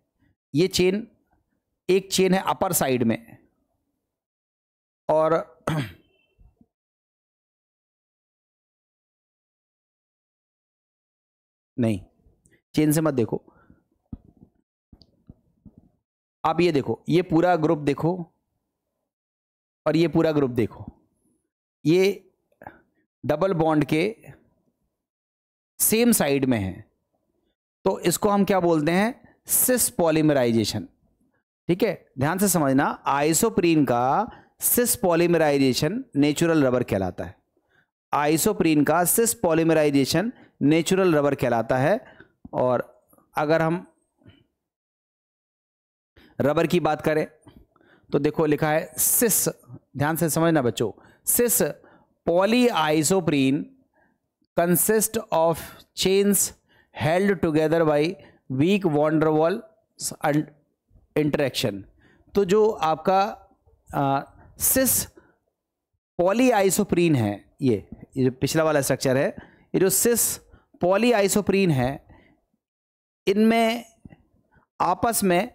ये चेन एक चेन है अपर साइड में, और नहीं, चेन से मत देखो, आप ये देखो, ये पूरा ग्रुप देखो और ये पूरा ग्रुप देखो, ये डबल बॉन्ड के सेम साइड में है, तो इसको हम क्या बोलते हैं? सिस पॉलीमराइजेशन। ठीक है, ध्यान से समझना, आइसोप्रीन का सिस पॉलीमराइजेशन नेचुरल रबर कहलाता है। आइसोप्रीन का सिस पॉलीमराइजेशन नेचुरल रबर कहलाता है। और अगर हम रबर की बात करें तो देखो लिखा है सिस, ध्यान से समझना बच्चों, cis polyisoprene consist of chains held together by weak van der Waals interaction. तो जो आपका सिस पॉलीआइसोप्रीन है, ये जो पिछला वाला स्ट्रक्चर है, ये जो सिस पॉलीआइसोप्रीन है, इनमें आपस में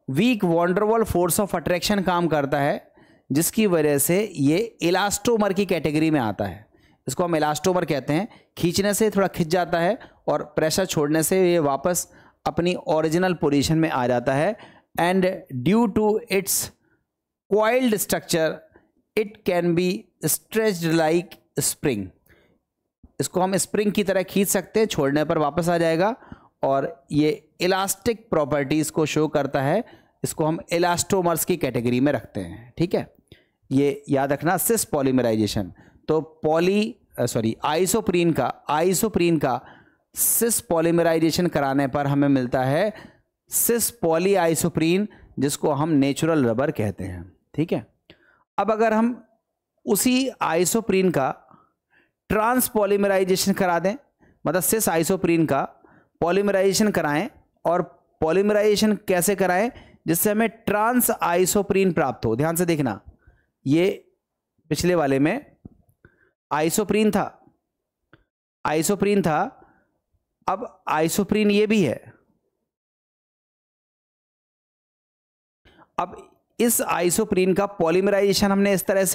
weak van der Waals force of attraction काम करता है, जिसकी वजह से ये इलास्टोमर की कैटेगरी में आता है। इसको हम इलास्टोमर कहते हैं। खींचने से थोड़ा खिंच जाता है और प्रेशर छोड़ने से ये वापस अपनी ओरिजिनल पोजीशन में आ जाता है। And due to its coiled structure it can be stretched like spring. इसको हम स्प्रिंग की तरह खींच सकते हैं, छोड़ने पर वापस आ जाएगा, और ये इलास्टिक प्रॉपर्टीज को शो करता है। इसको हम इलास्टोमर्स की कैटेगरी में रखते हैं। ठीक है, ये याद रखना, सिस पॉलीमराइजेशन। तो आइसोप्रीन का सिस पॉलीमराइजेशन कराने पर हमें मिलता है सिस पॉलीआइसोप्रीन, जिसको हम नेचुरल रबर कहते हैं। ठीक है, अब अगर हम उसी आइसोप्रीन का ट्रांस पॉलीमराइजेशन करा दें, मतलब सिस आइसोप्रीन का पॉलीमराइजेशन कराएं, और पॉलीमराइजेशन कैसे कराएं जिससे हमें ट्रांस आइसोप्रीन प्राप्त हो। ध्यान से देखना, ये पिछले वाले में आइसोप्रीन था, अब आइसोप्रीन ये भी है। अब इस आइसोप्रीन का पॉलीमराइजेशन हमने इस तरह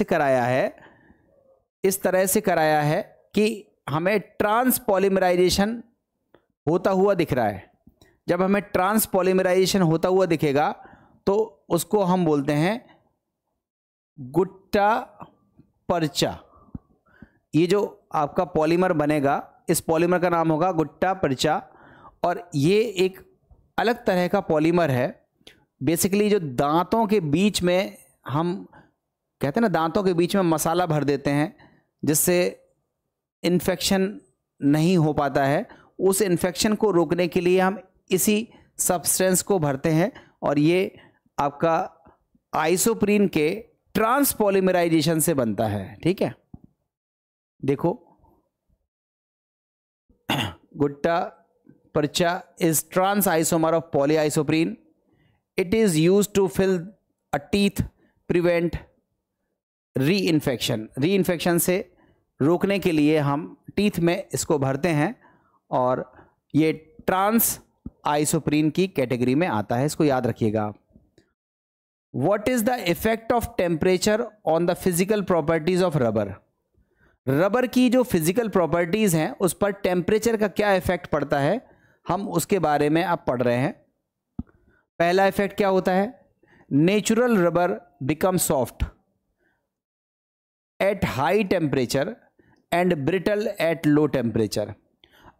से कराया है कि हमें ट्रांस पॉलीमराइजेशन होता हुआ दिख रहा है। जब हमें ट्रांस पॉलीमराइजेशन होता हुआ दिखेगा तो उसको हम बोलते हैं गुट्टा पर्चा। ये जो आपका पॉलीमर बनेगा, इस पॉलीमर का नाम होगा गुट्टा पर्चा, और ये एक अलग तरह का पॉलीमर है। बेसिकली जो दांतों के बीच में, हम कहते हैं ना, दांतों के बीच में मसाला भर देते हैं जिससे इन्फेक्शन नहीं हो पाता है, उस इन्फेक्शन को रोकने के लिए हम इसी सब्सटेंस को भरते हैं, और ये आपका आइसोप्रीन के ट्रांस पॉलीमराइजेशन से बनता है। ठीक है, देखो, gutta percha is trans isomer of polyisoprene. It is used to fill a teeth, prevent re infection से रोकने के लिए हम टीथ में इसको भरते हैं, और ये ट्रांस आइसोप्रीन की कैटेगरी में आता है। इसको याद रखिएगा। What is the effect of temperature on the physical properties of rubber? Rubber की जो फिजिकल प्रॉपर्टीज हैं उस पर टेम्परेचर का क्या इफेक्ट पड़ता है, हम उसके बारे में अब पढ़ रहे हैं। पहला इफेक्ट क्या होता है? Natural rubber become soft at high temperature and brittle at low temperature.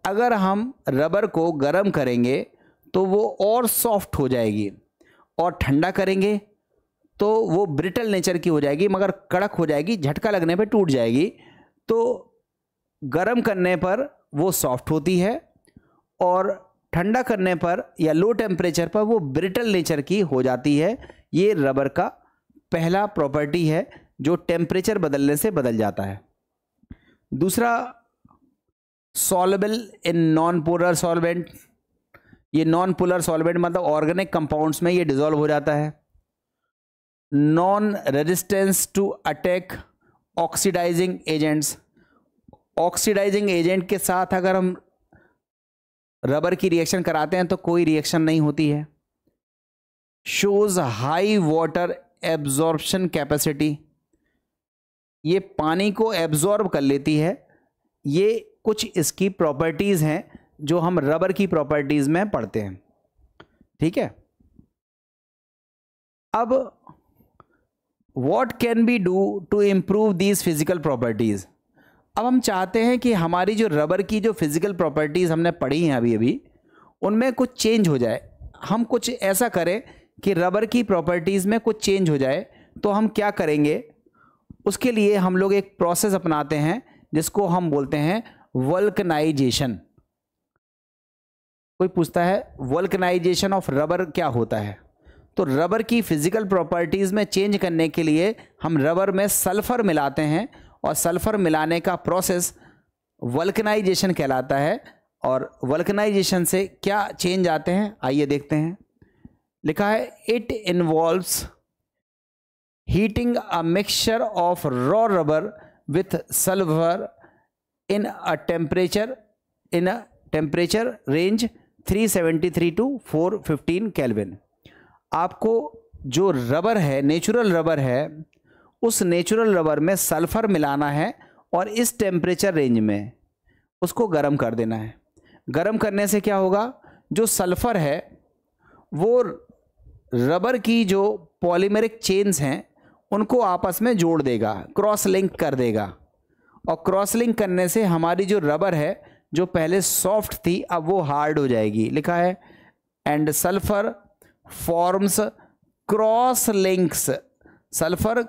अगर हम रबर को गर्म करेंगे तो वो और सॉफ्ट हो जाएगी, और ठंडा करेंगे तो वो ब्रिटल नेचर की हो जाएगी, मगर कड़क हो जाएगी, झटका लगने पे टूट जाएगी। तो गर्म करने पर वो सॉफ्ट होती है, और ठंडा करने पर या लो टेम्परेचर पर वो ब्रिटल नेचर की हो जाती है। ये रबर का पहला प्रॉपर्टी है जो टेम्परेचर बदलने से बदल जाता है। दूसरा, soluble in non polar solvent. ये नॉन पोलर सॉल्वेंट मतलब ऑर्गेनिक कंपाउंड्स में ये डिसॉल्व हो जाता है। Non resistance to attack oxidizing agents. Oxidizing agent के साथ अगर हम रबर की रिएक्शन कराते हैं तो कोई रिएक्शन नहीं होती है। Shows high water absorption capacity. ये पानी को एब्जॉर्ब कर लेती है। ये कुछ इसकी प्रॉपर्टीज़ हैं जो हम रबर की प्रॉपर्टीज़ में पढ़ते हैं। ठीक है, अब what can be do to improve these physical properties. अब हम चाहते हैं कि हमारी जो रबर की जो फिजिकल प्रॉपर्टीज़ हमने पढ़ी हैं अभी अभी, उनमें कुछ चेंज हो जाए। हम कुछ ऐसा करें कि रबर की प्रॉपर्टीज़ में कुछ चेंज हो जाए। तो हम क्या करेंगे, उसके लिए हम लोग एक प्रोसेस अपनाते हैं जिसको हम बोलते हैं वल्कनाइजेशन। कोई पूछता है वल्कनाइजेशन ऑफ रबर क्या होता है, तो रबर की फिजिकल प्रॉपर्टीज़ में चेंज करने के लिए हम रबर में सल्फ़र मिलाते हैं, और सल्फ़र मिलाने का प्रोसेस वल्कनाइजेशन कहलाता है। और वल्कनाइजेशन से क्या चेंज आते हैं, आइए देखते हैं। लिखा है it involves heating a mixture of raw rubber with sulphur in a temperature range 373 to 415 kelvin. आपको जो रबर है, नेचुरल रबर है, उस नेचुरल रबर में सल्फ़र मिलाना है और इस टेम्परेचर रेंज में उसको गर्म कर देना है। गर्म करने से क्या होगा, जो सल्फ़र है वो रबर की जो पॉलीमेरिक चेन्स हैं उनको आपस में जोड़ देगा, क्रॉस लिंक कर देगा। और क्रॉस लिंक करने से हमारी जो रबर है जो पहले सॉफ्ट थी अब वो हार्ड हो जाएगी। लिखा है and sulphur forms cross links. Sulphur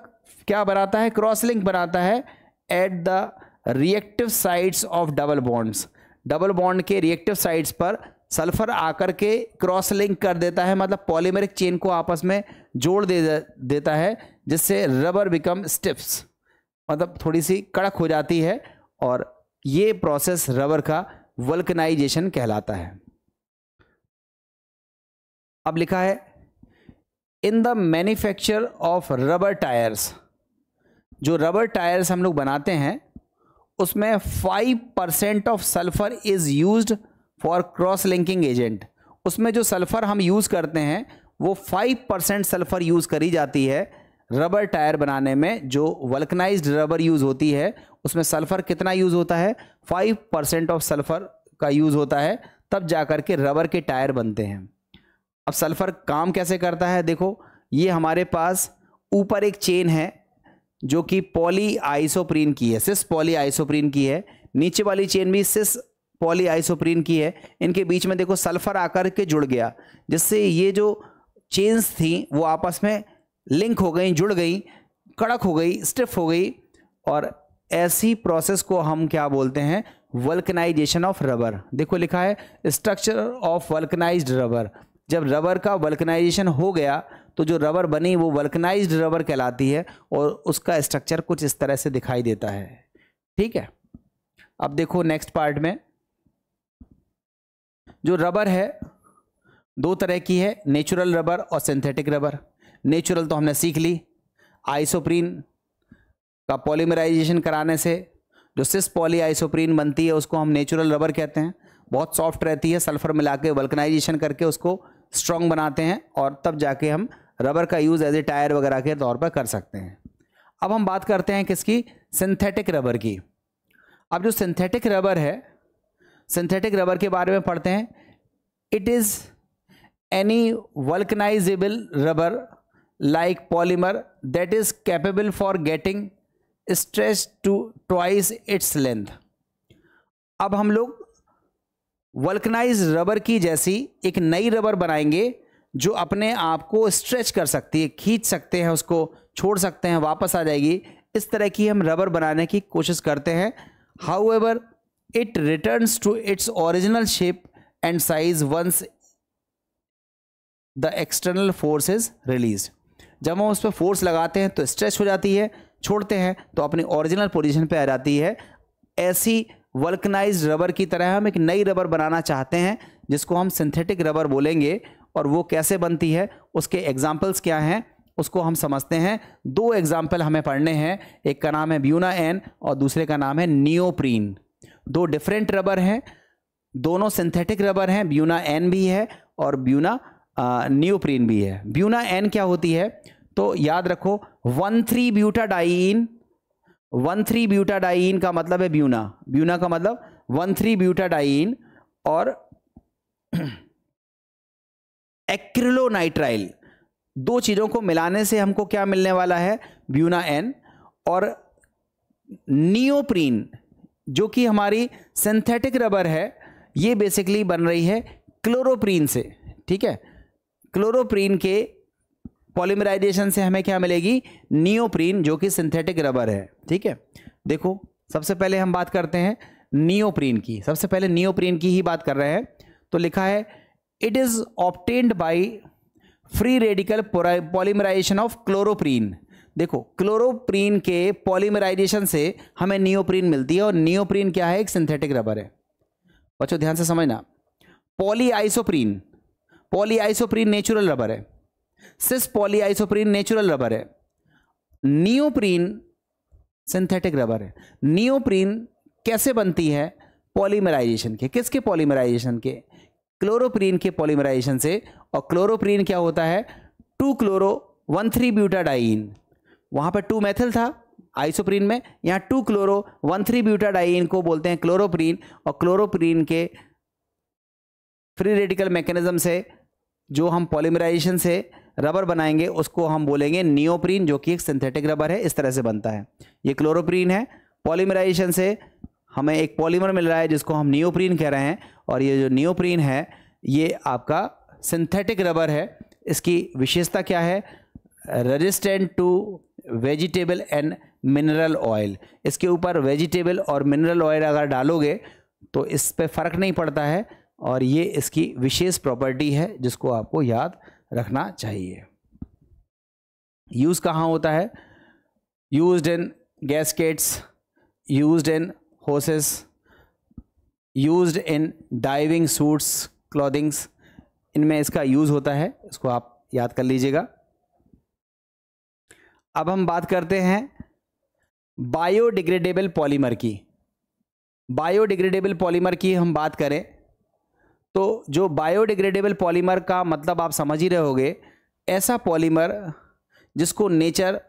क्या बनाता है, क्रॉस लिंक बनाता है at the reactive sides of double bonds. Double bond के रिएक्टिव साइड्स पर सल्फ़र आकर के क्रॉस लिंक कर देता है, मतलब पॉलीमेरिक चेन को आपस में जोड़ देता है, जिससे रबर बिकम स्टिफ्स, मतलब थोड़ी सी कड़क हो जाती है। और ये प्रोसेस रबर का वल्कनाइजेशन कहलाता है। अब लिखा है in the manufacture of rubber tyres. जो रबर टायर्स हम लोग बनाते हैं उसमें 5% of sulphur is used for cross linking agent. उसमें जो सल्फ़र हम यूज़ करते हैं वो 5% सल्फ़र यूज़ करी जाती है रबर टायर बनाने में। जो वल्कनाइज्ड रबर यूज़ होती है उसमें सल्फ़र कितना यूज़ होता है, 5% ऑफ सल्फ़र का यूज़ होता है, तब जाकर के रबर के टायर बनते हैं। अब सल्फ़र काम कैसे करता है, देखो ये हमारे पास ऊपर एक चेन है जो कि पॉली आइसोप्रीन की है, सिस पॉली आइसोप्रीन की है। नीचे वाली चेन भी सिस पॉली आइसोप्रीन की है। इनके बीच में देखो सल्फ़र आकर के जुड़ गया, जिससे ये जो चेन्स थी वो आपस में लिंक हो गई, जुड़ गई, कड़क हो गई, स्टिफ हो गई। और ऐसी प्रोसेस को हम क्या बोलते हैं, वल्कनाइजेशन ऑफ रबर। देखो लिखा है स्ट्रक्चर ऑफ वल्कनाइज्ड रबर। जब रबर का वल्कनाइजेशन हो गया तो जो रबर बनी वो वल्कनाइज्ड रबर कहलाती है, और उसका स्ट्रक्चर कुछ इस तरह से दिखाई देता है। ठीक है, अब देखो नेक्स्ट पार्ट में जो रबर है दो तरह की है, नेचुरल रबर और सिंथेटिक रबर। नेचुरल तो हमने सीख ली, आइसोप्रीन का पॉलीमराइजेशन कराने से जो सिस पॉली आइसोप्रीन बनती है उसको हम नेचुरल रबर कहते हैं। बहुत सॉफ्ट रहती है, सल्फ़र मिला के वल्कनाइजेशन करके उसको स्ट्रॉन्ग बनाते हैं, और तब जाके हम रबर का यूज़ एज ए टायर वगैरह के तौर पर कर सकते हैं। अब हम बात करते हैं किसकी, सिंथेटिक रबर की। अब जो सिंथेटिक रबर है, सिंथेटिक रबर के बारे में पढ़ते हैं। It is any vulcanisable rubber like polymer that is capable for getting stretched to twice its length। अब हम लोग वल्कनाइज्ड रबर की जैसी एक नई रबर बनाएंगे जो अपने आप को स्ट्रेच कर सकती है, खींच सकते हैं, उसको छोड़ सकते हैं, वापस आ जाएगी। इस तरह की हम रबर बनाने की कोशिश करते हैं। However it returns to its original shape and size once the external force is release. जब हम उस पर फोर्स लगाते हैं तो स्ट्रेच हो जाती है, छोड़ते हैं तो अपनी ओरिजिनल पोजीशन पे आ जाती है। ऐसी वल्कनाइज्ड रबर की तरह हम एक नई रबर बनाना चाहते हैं जिसको हम सिंथेटिक रबर बोलेंगे। और वो कैसे बनती है, उसके एग्जाम्पल्स क्या हैं, उसको हम समझते हैं। दो एग्जाम्पल हमें पढ़ने हैं, एक का नाम है ब्यूना एन और दूसरे का नाम है नियोप्रीन। दो डिफरेंट रबर हैं, दोनों सिंथेटिक रबर हैं, ब्यूना एन भी है और ब्यूना नियोप्रीन भी है। ब्यूना एन क्या होती है, तो याद रखो 1,3-ब्यूटाडाइईन। 1,3-ब्यूटाडाइईन का मतलब है ब्यूना, ब्यूना का मतलब 1,3-ब्यूटाडाइईन और एक्रिलोनाइट्राइल, दो चीज़ों को मिलाने से हमको क्या मिलने वाला है, ब्यूना एन। और नियोप्रीन जो कि हमारी सिंथेटिक रबर है, ये बेसिकली बन रही है क्लोरोप्रीन से। ठीक है, क्लोरोप्रीन के पॉलीमराइजेशन से हमें क्या मिलेगी, नियोप्रीन, जो कि सिंथेटिक रबर है। ठीक है, देखो सबसे पहले हम बात करते हैं नियोप्रीन की। सबसे पहले नियोप्रीन की ही बात कर रहे हैं। तो लिखा है it is obtained by free radical polymerization of chloroprene. देखो क्लोरोप्रीन के पॉलीमराइजेशन से हमें नियोप्रीन मिलती है और नियोप्रीन क्या है, एक सिंथेटिक रबर है। बच्चों ध्यान से समझना, पॉलीआइसोप्रीन, पॉलीआइसोप्रीन नेचुरल रबर है, सिस पॉलीआइसोप्रीन नेचुरल रबर है, नियोप्रीन सिंथेटिक रबर है। नियोप्रीन कैसे बनती है, पॉलीमराइजेशन के। किसके पॉलीमराइजेशन के, क्लोरोप्रीन के पॉलीमराइजेशन से। और क्लोरोप्रीन क्या होता है, 2-क्लोरो 1,3-ब्यूटाडाइईन। वहां पर 2 मेथिल था आइसोप्रीन में, यहाँ 2-क्लोरो 1,3-ब्यूटाडाइईन को बोलते हैं क्लोरोप्रीन। और क्लोरोप्रीन के फ्री रेडिकल मैकेनिज्म से जो हम पॉलीमराइजेशन से रबर बनाएंगे उसको हम बोलेंगे नियोप्रीन, जो कि एक सिंथेटिक रबर है। इस तरह से बनता है। ये क्लोरोप्रीन है, पॉलीमराइजेशन से हमें एक पॉलीमर मिल रहा है जिसको हम नियोप्रीन कह रहे हैं। और ये जो नियोप्रीन है ये आपका सिंथेटिक रबर है। इसकी विशेषता क्या है, resistant to vegetable and mineral oil. इसके ऊपर वेजिटेबल और मिनरल ऑयल अगर डालोगे तो इस पे फर्क नहीं पड़ता है। और ये इसकी विशेष प्रॉपर्टी है जिसको आपको याद रखना चाहिए। यूज कहाँ होता है, used in gaskets, used in hoses, used in diving suits, clothings, इनमें इसका यूज होता है। इसको आप याद कर लीजिएगा। अब हम बात करते हैं बायोडिग्रेडेबल पॉलीमर की। बायोडिग्रेडेबल पॉलीमर की हम बात करें तो जो बायोडिग्रेडेबल पॉलीमर का मतलब आप समझ ही रहे होगे, ऐसा पॉलीमर जिसको नेचर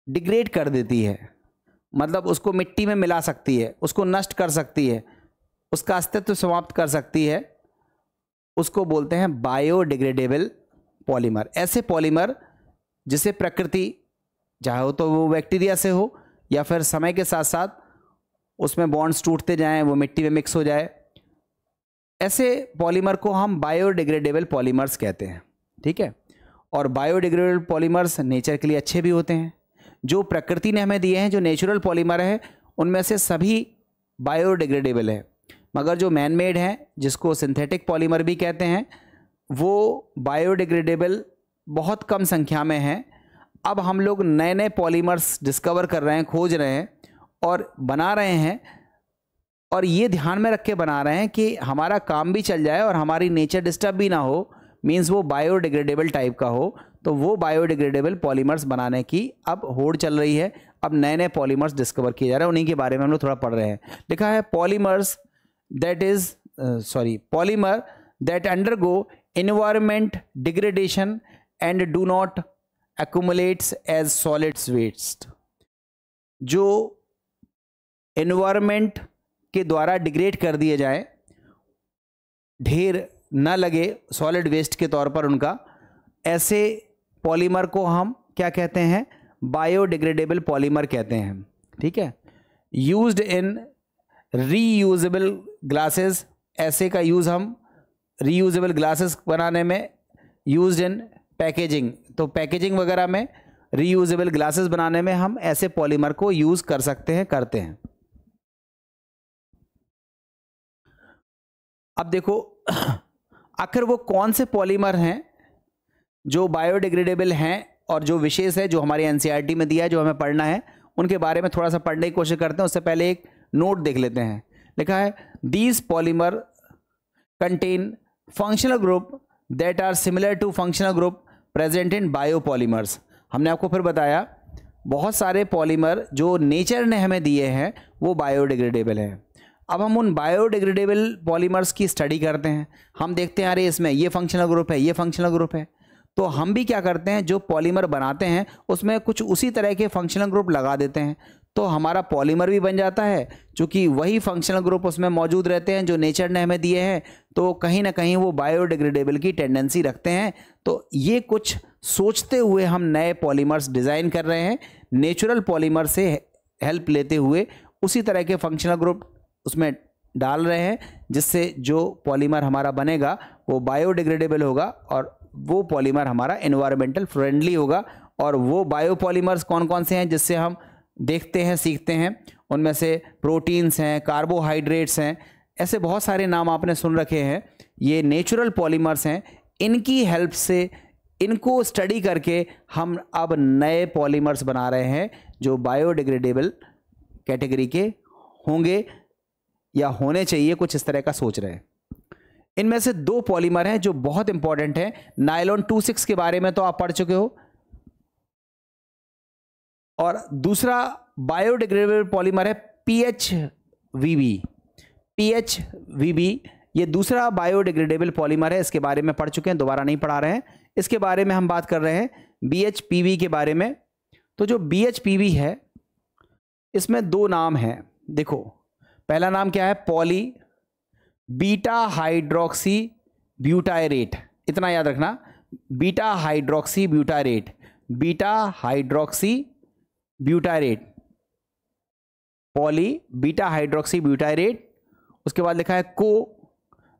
डिग्रेड कर देती है, मतलब उसको मिट्टी में मिला सकती है, उसको नष्ट कर सकती है, उसका अस्तित्व समाप्त कर सकती है, उसको बोलते हैं बायोडिग्रेडेबल पॉलीमर। ऐसे पॉलीमर जिसे प्रकृति, चाहे हो तो वो बैक्टीरिया से हो या फिर समय के साथ साथ उसमें बॉन्ड्स टूटते जाएं, वो मिट्टी में मिक्स हो जाए, ऐसे पॉलीमर को हम बायोडिग्रेडेबल पॉलीमर्स कहते हैं। ठीक है, और बायोडिग्रेडेबल पॉलीमर्स नेचर के लिए अच्छे भी होते हैं। जो प्रकृति ने हमें दिए हैं, जो नेचुरल पॉलीमर है, उनमें से सभी बायोडिग्रेडेबल है। मगर जो मैन मेड हैं, जिसको सिंथेटिक पॉलीमर भी कहते हैं, वो बायोडिग्रेडेबल बहुत कम संख्या में हैं। अब हम लोग नए नए पॉलीमर्स डिस्कवर कर रहे हैं, खोज रहे हैं और बना रहे हैं। और ये ध्यान में रख के बना रहे हैं कि हमारा काम भी चल जाए और हमारी नेचर डिस्टर्ब भी ना हो, मीन्स वो बायोडिग्रेडेबल टाइप का हो। तो वो बायोडिग्रेडेबल पॉलीमर्स बनाने की अब होड़ चल रही है। अब नए नए पॉलीमर्स डिस्कवर किए जा रहे हैं, उन्हीं के बारे में हम लोग थोड़ा पढ़ रहे हैं। लिखा है polymers polymer that undergo environment degradation and do not accumulates as solids waste. जो एनवायरमेंट के द्वारा डिग्रेड कर दिए जाए, ढेर न लगे सॉलिड वेस्ट के तौर पर उनका, ऐसे पॉलीमर को हम क्या कहते हैं, बायोडिग्रेडेबल पॉलीमर कहते हैं। ठीक है, यूज्ड इन रीयूजेबल ग्लासेस, ऐसे का यूज़ हम रीयूजेबल ग्लासेस बनाने में, यूज्ड इन पैकेजिंग, तो पैकेजिंग वगैरह में रीयूजेबल ग्लासेस बनाने में हम ऐसे पॉलीमर को यूज़ कर सकते हैं, करते हैं। अब देखो आखिर वो कौन से पॉलीमर हैं जो बायोडिग्रेडेबल हैं और जो विशेष है जो हमारी एनसीईआरटी में दिया है, जो हमें पढ़ना है, उनके बारे में थोड़ा सा पढ़ने की कोशिश करते हैं। उससे पहले एक नोट देख लेते हैं। लिखा है these polymer contain functional group that are similar to functional group present in biopolymers. हमने आपको फिर बताया बहुत सारे पॉलीमर जो नेचर ने हमें दिए हैं वो बायोडिग्रेडेबल हैं। अब हम उन बायोडिग्रेडेबल पॉलीमर्स की स्टडी करते हैं, हम देखते हैं अरे इसमें ये फंक्शनल ग्रुप है, ये फंक्शनल ग्रुप है, तो हम भी क्या करते हैं जो पॉलीमर बनाते हैं उसमें कुछ उसी तरह के फंक्शनल ग्रुप लगा देते हैं, तो हमारा पॉलीमर भी बन जाता है। चूँकि वही फंक्शनल ग्रुप उसमें मौजूद रहते हैं जो नेचर ने हमें दिए हैं, तो कहीं ना कहीं वो बायोडिग्रेडेबल की टेंडेंसी रखते हैं। तो ये कुछ सोचते हुए हम नए पॉलीमर्स डिज़ाइन कर रहे हैं, नेचुरल पॉलीमर से हेल्प लेते हुए उसी तरह के फंक्शनल ग्रुप उसमें डाल रहे हैं, जिससे जो पॉलीमर हमारा बनेगा वो बायोडिग्रेडेबल होगा और वो पॉलीमर हमारा एनवायरमेंटल फ्रेंडली होगा। और वो बायोपॉलीमर्स कौन कौन से हैं जिससे हम देखते हैं, सीखते हैं, उनमें से प्रोटीन्स हैं, कार्बोहाइड्रेट्स हैं, ऐसे बहुत सारे नाम आपने सुन रखे हैं। ये नेचुरल पॉलीमर्स हैं, इनकी हेल्प से, इनको स्टडी करके हम अब नए पॉलीमर्स बना रहे हैं जो बायोडिग्रेडेबल कैटेगरी के होंगे या होने चाहिए, कुछ इस तरह का सोच रहे हैं। इनमें से दो पॉलीमर हैं जो बहुत इंपॉर्टेंट हैं। नायलॉन 26 के बारे में तो आप पढ़ चुके हो, और दूसरा बायोडिग्रेडेबल पॉलीमर है PHVB। PHVB ये दूसरा बायोडिग्रेडेबल पॉलीमर है, इसके बारे में पढ़ चुके हैं, दोबारा नहीं पढ़ा रहे हैं। इसके बारे में हम बात कर रहे हैं BHPB के बारे में। तो जो BHPB है इसमें दो नाम हैं। देखो पहला नाम क्या है, पॉली बीटा हाइड्रोक्सी ब्यूटायरेट, इतना याद रखना, beta hydroxy butyrate, beta hydroxy butyrate, poly beta hydroxy butyrate. उसके बाद लिखा है co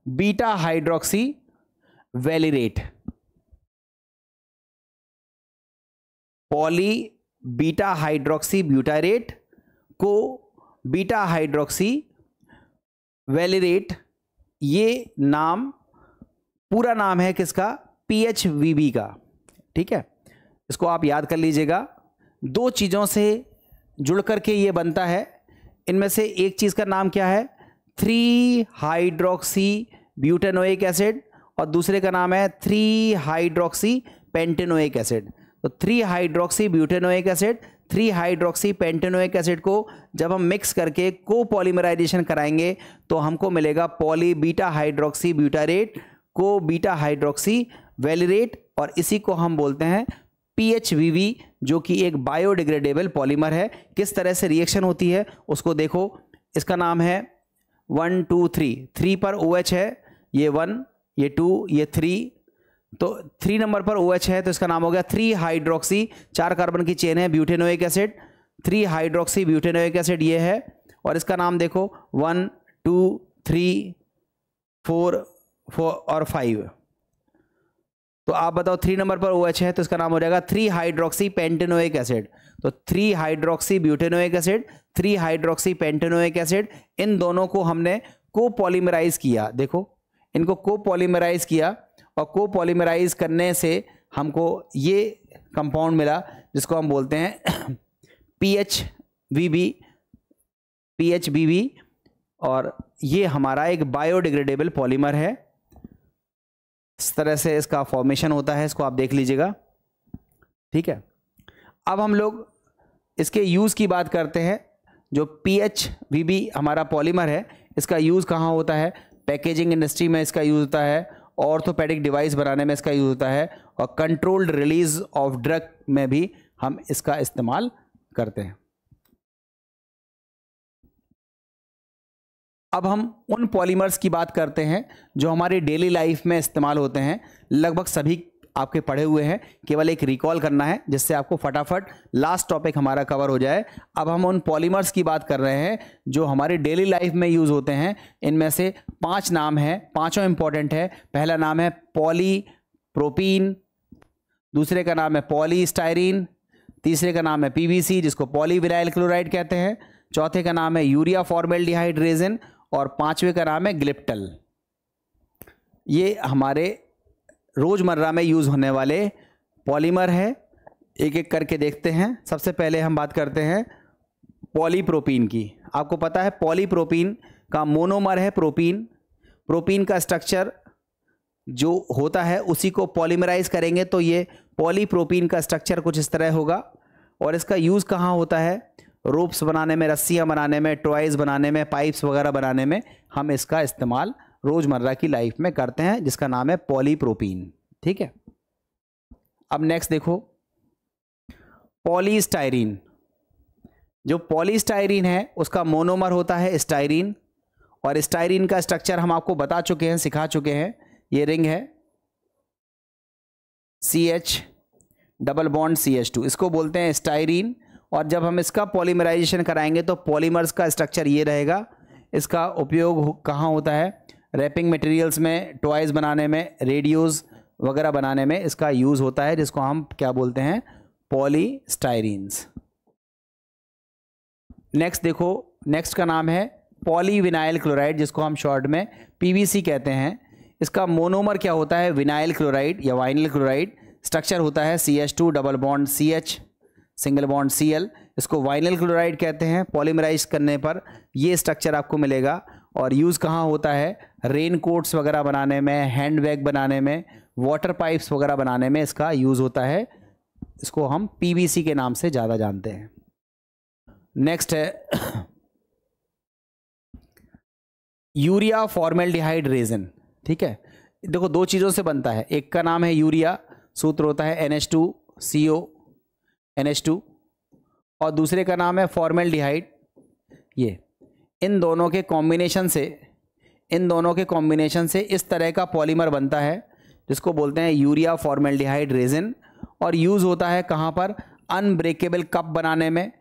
beta hydroxy valerate, poly beta hydroxy butyrate, co beta hydroxy valerate. ये नाम पूरा नाम है किसका, PHVB का। ठीक है, इसको आप याद कर लीजिएगा। दो चीज़ों से जुड़ करके ये बनता है। इनमें से एक चीज़ का नाम क्या है, 3 हाइड्रोक्सी ब्यूटेनोइक एसिड, और दूसरे का नाम है 3 हाइड्रोक्सी पेंटेनोइक एसिड। तो 3 hydroxy butanoic acid, 3 hydroxy pentanoic acid को जब हम मिक्स करके कोपॉलीमराइजेशन कराएंगे तो हमको मिलेगा पॉली बीटा हाइड्रोक्सी ब्यूटारेट, को बीटा हाइड्रोक्सी वैलिरेट, और इसी को हम बोलते हैं PHVB, जो कि एक बायोडिग्रेडेबल पॉलीमर है। किस तरह से रिएक्शन होती है उसको देखो। इसका नाम है 1 2 3, 3 पर OH है, ये 1, ये 2, ये 3, तो 3 नंबर पर OH है, तो इसका नाम हो गया 3 हाइड्रोक्सी, 4 कार्बन की चेन है, butanoic acid, 3 hydroxy butanoic acid ये है। और इसका नाम देखो 1 2 3 4 और 5। तो आप बताओ 3 नंबर पर OH है तो इसका नाम हो जाएगा 3 हाइड्रोक्सी पेंटेनोइक एसिड। तो 3 hydroxy butanoic acid, 3 hydroxy pentanoic acid, इन दोनों को हमने कोपॉलीमराइज किया। देखो इनको कोपॉलीमराइज किया, और कोपॉलीमराइज करने से हमको ये कंपाउंड मिला जिसको हम बोलते हैं PHVB, और ये हमारा एक बायोडिग्रेडेबल पॉलीमर है। इस तरह से इसका फॉर्मेशन होता है, इसको आप देख लीजिएगा। ठीक है, अब हम लोग इसके यूज़ की बात करते हैं। जो PHVB हमारा पॉलीमर है, इसका यूज़ कहाँ होता है, पैकेजिंग इंडस्ट्री में इसका यूज़ होता है, ऑर्थोपेडिक डिवाइस बनाने में इसका यूज़ होता है, और कंट्रोल्ड रिलीज ऑफ ड्रग में भी हम इसका इस्तेमाल करते हैं। अब हम उन पॉलीमर्स की बात करते हैं जो हमारी डेली लाइफ में इस्तेमाल होते हैं। लगभग सभी आपके पढ़े हुए हैं, केवल एक रिकॉल करना है जिससे आपको फटाफट लास्ट टॉपिक हमारा कवर हो जाए। अब हम उन पॉलीमर्स की बात कर रहे हैं जो हमारी डेली लाइफ में यूज़ होते हैं। इनमें से 5 नाम हैं, पांचों इंपॉर्टेंट है। पहला नाम है पॉलीप्रोपीन, दूसरे का नाम है पॉलीस्टायरीन, तीसरे का नाम है पीवीसी जिसको पॉलीविनाइल क्लोराइड कहते हैं, चौथे का नाम है यूरिया फॉर्मेल्डिहाइड रेजिन और पांचवे का नाम है ग्लिप्टल। ये हमारे रोज़मर्रा में यूज़ होने वाले पॉलीमर है। एक एक करके देखते हैं। सबसे पहले हम बात करते हैं पॉलीप्रोपीन की। आपको पता है पॉलीप्रोपीन का मोनोमर है प्रोपीन। प्रोपीन का स्ट्रक्चर जो होता है उसी को पॉलीमराइज करेंगे तो ये पॉलीप्रोपीन का स्ट्रक्चर कुछ इस तरह होगा। और इसका यूज़ कहाँ होता है? रोप्स बनाने में, रस्सियाँ बनाने में, टॉयज़ बनाने में, पाइप्स वगैरह बनाने में हम इसका इस्तेमाल रोज़मर्रा की लाइफ में करते हैं, जिसका नाम है पॉलीप्रोपीन। ठीक है। अब नेक्स्ट देखो पॉलीस्टायरीन। जो पॉलीस्टायरीन है उसका मोनोमर होता है स्टायरीन, और स्टायरीन का स्ट्रक्चर हम आपको बता चुके हैं, सिखा चुके हैं। ये रिंग है CH डबल बॉन्ड CH2, इसको बोलते हैं स्टायरीन। और जब हम इसका पॉलीमराइजेशन कराएंगे तो पॉलीमर्स का स्ट्रक्चर ये रहेगा। इसका उपयोग कहाँ होता है? रैपिंग मटेरियल्स में, टॉयज़ बनाने में, रेडियोज़ वगैरह बनाने में इसका यूज़ होता है, जिसको हम क्या बोलते हैं? पॉलीस्टायरीन्स। नेक्स्ट देखो, नेक्स्ट का नाम है पॉलीविनाइल क्लोराइड जिसको हम शॉर्ट में PVC कहते हैं। इसका मोनोमर क्या होता है? विनाइल क्लोराइड या वाइनिल क्लोराइड। स्ट्रक्चर होता है CH2 double bond CH single bond Cl। इसको वाइनिल क्लोराइड कहते हैं। पॉलीमराइज करने पर ये स्ट्रक्चर आपको मिलेगा। और यूज़ कहाँ होता है? रेन कोट्स वगैरह बनाने में, हैंड बैग बनाने में, वाटर पाइप्स वगैरह बनाने में इसका यूज़ होता है। इसको हम PVC के नाम से ज़्यादा जानते हैं। नेक्स्ट है यूरिया फॉर्मेल्डिहाइड रेजिन। ठीक है, देखो 2 चीज़ों से बनता है। एक का नाम है यूरिया, सूत्र होता है NH2CO NH2, और दूसरे का नाम है फॉर्मेल्डिहाइड। ये इन दोनों के कॉम्बिनेशन से इस तरह का पॉलीमर बनता है जिसको बोलते हैं यूरिया फॉर्मेल्डिहाइड रेजिन। और यूज़ होता है कहाँ पर? अनब्रेकेबल कप बनाने में,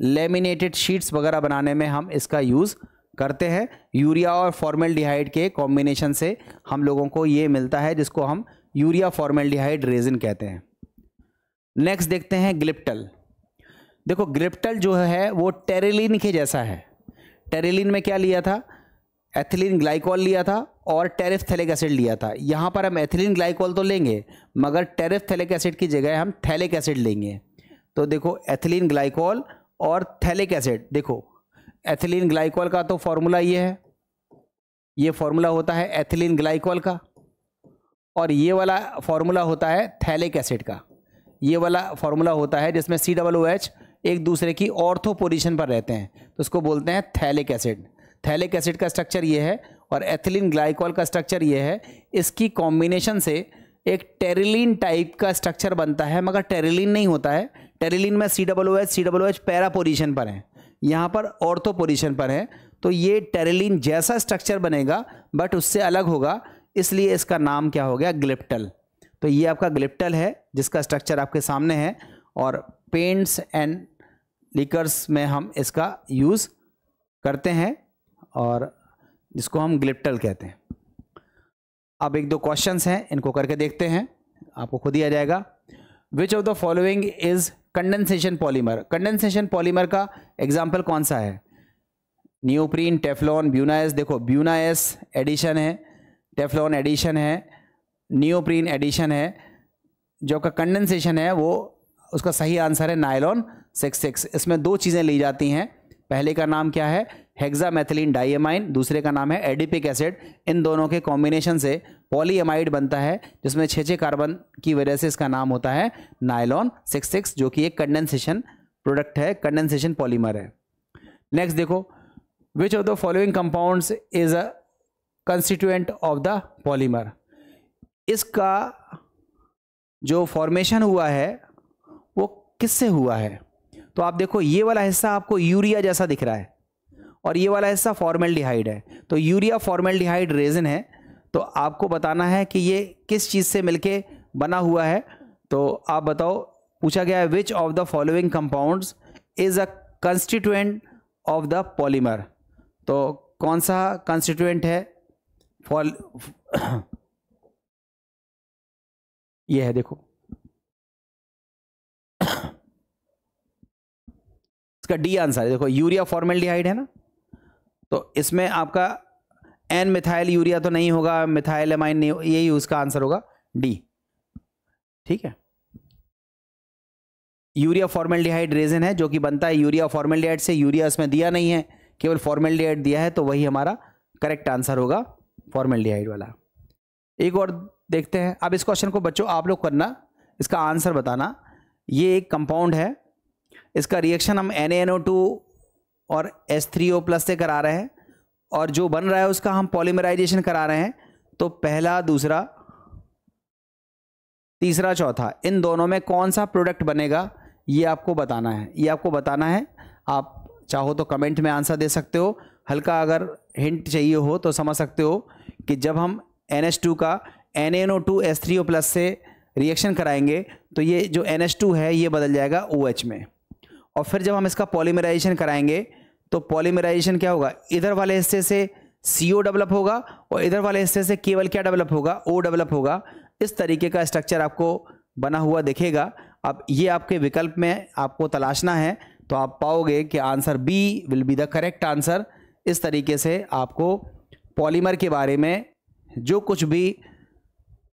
लेमिनेटेड शीट्स वगैरह बनाने में हम इसका यूज़ करते हैं। यूरिया और फॉर्मेल्डिहाइड के कॉम्बिनेशन से हम लोगों को ये मिलता है जिसको हम यूरिया फॉर्मेल्डिहाइड रेजिन कहते हैं। नेक्स्ट देखते हैं ग्लिप्टल। देखो ग्लिप्टल जो है वो टेरेलिन के जैसा है। टेरेलिन में क्या लिया था? एथिलीन ग्लाइकॉल लिया था और टेरिफ्थैलिक एसिड लिया था। यहाँ पर हम एथिलीन ग्लाइकॉल तो लेंगे मगर टेरिफ्थैलिक एसिड की जगह हम थैलिक एसिड लेंगे। तो देखो एथिलीन ग्लाइकॉल और थैलिक एसिड। देखो एथिलीन ग्लाइकॉल का तो फॉर्मूला ये है, ये फॉर्मूला होता है एथिलीन ग्लाइकॉल का, और ये वाला फॉर्मूला होता है थैलिक एसिड का। ये वाला फॉर्मूला होता है जिसमें COOH एक दूसरे की ऑर्थो पोजीशन पर रहते हैं, तो उसको बोलते हैं थैलिक एसिड। थैलिक एसिड का स्ट्रक्चर ये है और एथिलीन ग्लाइकॉल का स्ट्रक्चर ये है। इसकी कॉम्बिनेशन से एक टेरिलीन टाइप का स्ट्रक्चर बनता है, मगर टेरिलीन नहीं होता है। टेरिलीन में COOH पैरा पोजीशन पर है, यहाँ पर ऑर्थो पोजीशन पर है। तो ये टेरिलीन जैसा स्ट्रक्चर बनेगा बट उससे अलग होगा, इसलिए इसका नाम क्या हो गया? ग्लिप्टल। तो ये आपका ग्लिप्टल है जिसका स्ट्रक्चर आपके सामने है, और पेंट्स एंड लिकर्स में हम इसका यूज़ करते हैं और जिसको हम ग्लिप्टल कहते हैं। अब 1-2 क्वेश्चंस हैं, इनको करके देखते हैं, आपको खुद ही आ जाएगा। Which of the following is condensation polymer? Condensation polymer का एग्जाम्पल कौन सा है? Neoprene, Teflon, buna S. देखो ब्यूनाएस एडिशन है, टेफ्लॉन एडिशन है, नियोप्रीन एडिशन है। जो का कंडेंसेशन है वो उसका सही आंसर है नायलॉन 66। इसमें 2 चीज़ें ली जाती हैं। पहले का नाम क्या है? हेक्सामेथिलीन डाइएमाइन, दूसरे का नाम है एडिपिक एसिड। इन दोनों के कॉम्बिनेशन से पॉलीएमाइड बनता है जिसमें 6 कार्बन की वजह से इसका नाम होता है नायलॉन 66, जो कि एक कंडेंसेशन प्रोडक्ट है, कंडेंसेशन पॉलीमर है। नेक्स्ट देखो, विच of the following compounds is a constituent of the polymer? इसका जो फॉर्मेशन हुआ है वो किससे हुआ है? तो आप देखो ये वाला हिस्सा आपको यूरिया जैसा दिख रहा है और ये वाला हिस्सा फॉर्मेल्डिहाइड है। तो यूरिया फॉर्मेल्डिहाइड रेजिन है। तो आपको बताना है कि ये किस चीज़ से मिलके बना हुआ है। तो आप बताओ, पूछा गया है विच of the following compounds is a constituent of the polymer. तो कौन सा कंस्टिट्यूएंट है ये है, देखो इसका डी आंसर है। देखो यूरिया फॉर्मेल्डिहाइड है ना, तो इसमें आपका एन मिथाइल यूरिया तो नहीं होगा, मिथाइल एमाइन नहीं, यही उसका आंसर होगा डी। ठीक है, यूरिया फॉर्मेल्डिहाइड रेजिन है जो कि बनता है यूरिया फॉर्मेल्डिहाइड से। यूरिया इसमें दिया नहीं है, केवल फॉर्मेल्डिहाइड दिया है, तो वही हमारा करेक्ट आंसर होगा फॉर्मेल्डिहाइड वाला। एक और देखते हैं। अब इस क्वेश्चन को बच्चों आप लोग करना, इसका आंसर बताना। ये एक कंपाउंड है, इसका रिएक्शन हम NaNO2 और H3O+ से करा रहे हैं, और जो बन रहा है उसका हम पॉलीमराइजेशन करा रहे हैं। तो पहला, दूसरा, तीसरा, चौथा, इन दोनों में कौन सा प्रोडक्ट बनेगा ये आपको बताना है। ये आपको बताना है। आप चाहो तो कमेंट में आंसर दे सकते हो। हल्का अगर हिंट चाहिए हो तो समझ सकते हो कि जब हम NH2 का NaNO2 H3O+ से रिएक्शन कराएंगे तो ये जो NH2 है ये बदल जाएगा OH में, और फिर जब हम इसका पॉलीमराइजेशन कराएंगे तो पॉलीमराइजेशन क्या होगा, इधर वाले हिस्से से CO डेवलप होगा और इधर वाले हिस्से से केवल क्या डेवलप होगा, O डेवलप होगा। इस तरीके का स्ट्रक्चर आपको बना हुआ दिखेगा। अब ये आपके विकल्प में आपको तलाशना है, तो आप पाओगे कि answer B will be the correct answer. इस तरीके से आपको पॉलीमर के बारे में जो कुछ भी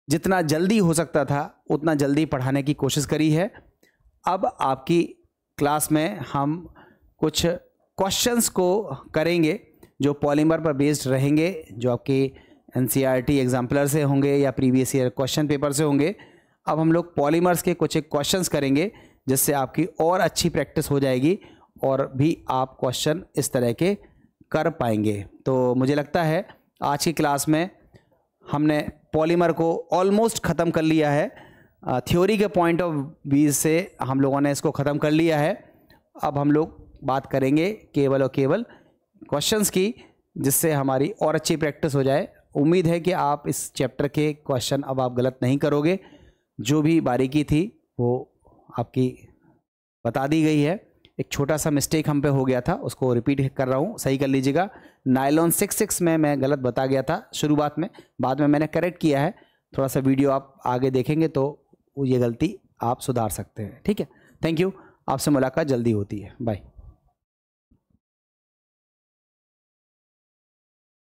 जितना जल्दी हो सकता था उतना जल्दी पढ़ाने की कोशिश करी है। अब आपकी क्लास में हम कुछ क्वेश्चंस को करेंगे जो पॉलीमर पर बेस्ड रहेंगे, जो आपके NCERT एग्जाम्पलर से होंगे या प्रीवियस ईयर क्वेश्चन पेपर से होंगे। अब हम लोग पॉलीमर्स के कुछ एक क्वेश्चंस करेंगे जिससे आपकी और अच्छी प्रैक्टिस हो जाएगी और भी आप क्वेश्चन इस तरह के कर पाएंगे। तो मुझे लगता है आज की क्लास में हमने पॉलीमर को ऑलमोस्ट ख़त्म कर लिया है। थ्योरी के पॉइंट ऑफ व्यू से हम लोगों ने इसको ख़त्म कर लिया है। अब हम लोग बात करेंगे केवल और केवल क्वेश्चंस की, जिससे हमारी और अच्छी प्रैक्टिस हो जाए। उम्मीद है कि आप इस चैप्टर के क्वेश्चन अब आप गलत नहीं करोगे। जो भी बारीकी थी वो आपकी बता दी गई है। एक छोटा सा मिस्टेक हम पे हो गया था, उसको रिपीट कर रहा हूँ, सही कर लीजिएगा। नायलॉन 6 में मैं गलत बता गया था शुरुआत में, बाद में मैंने करेक्ट किया है। थोड़ा सा वीडियो आप आगे देखेंगे तो ये गलती आप सुधार सकते हैं। ठीक है, थैंक यू। आपसे मुलाकात जल्दी होती है। बाय।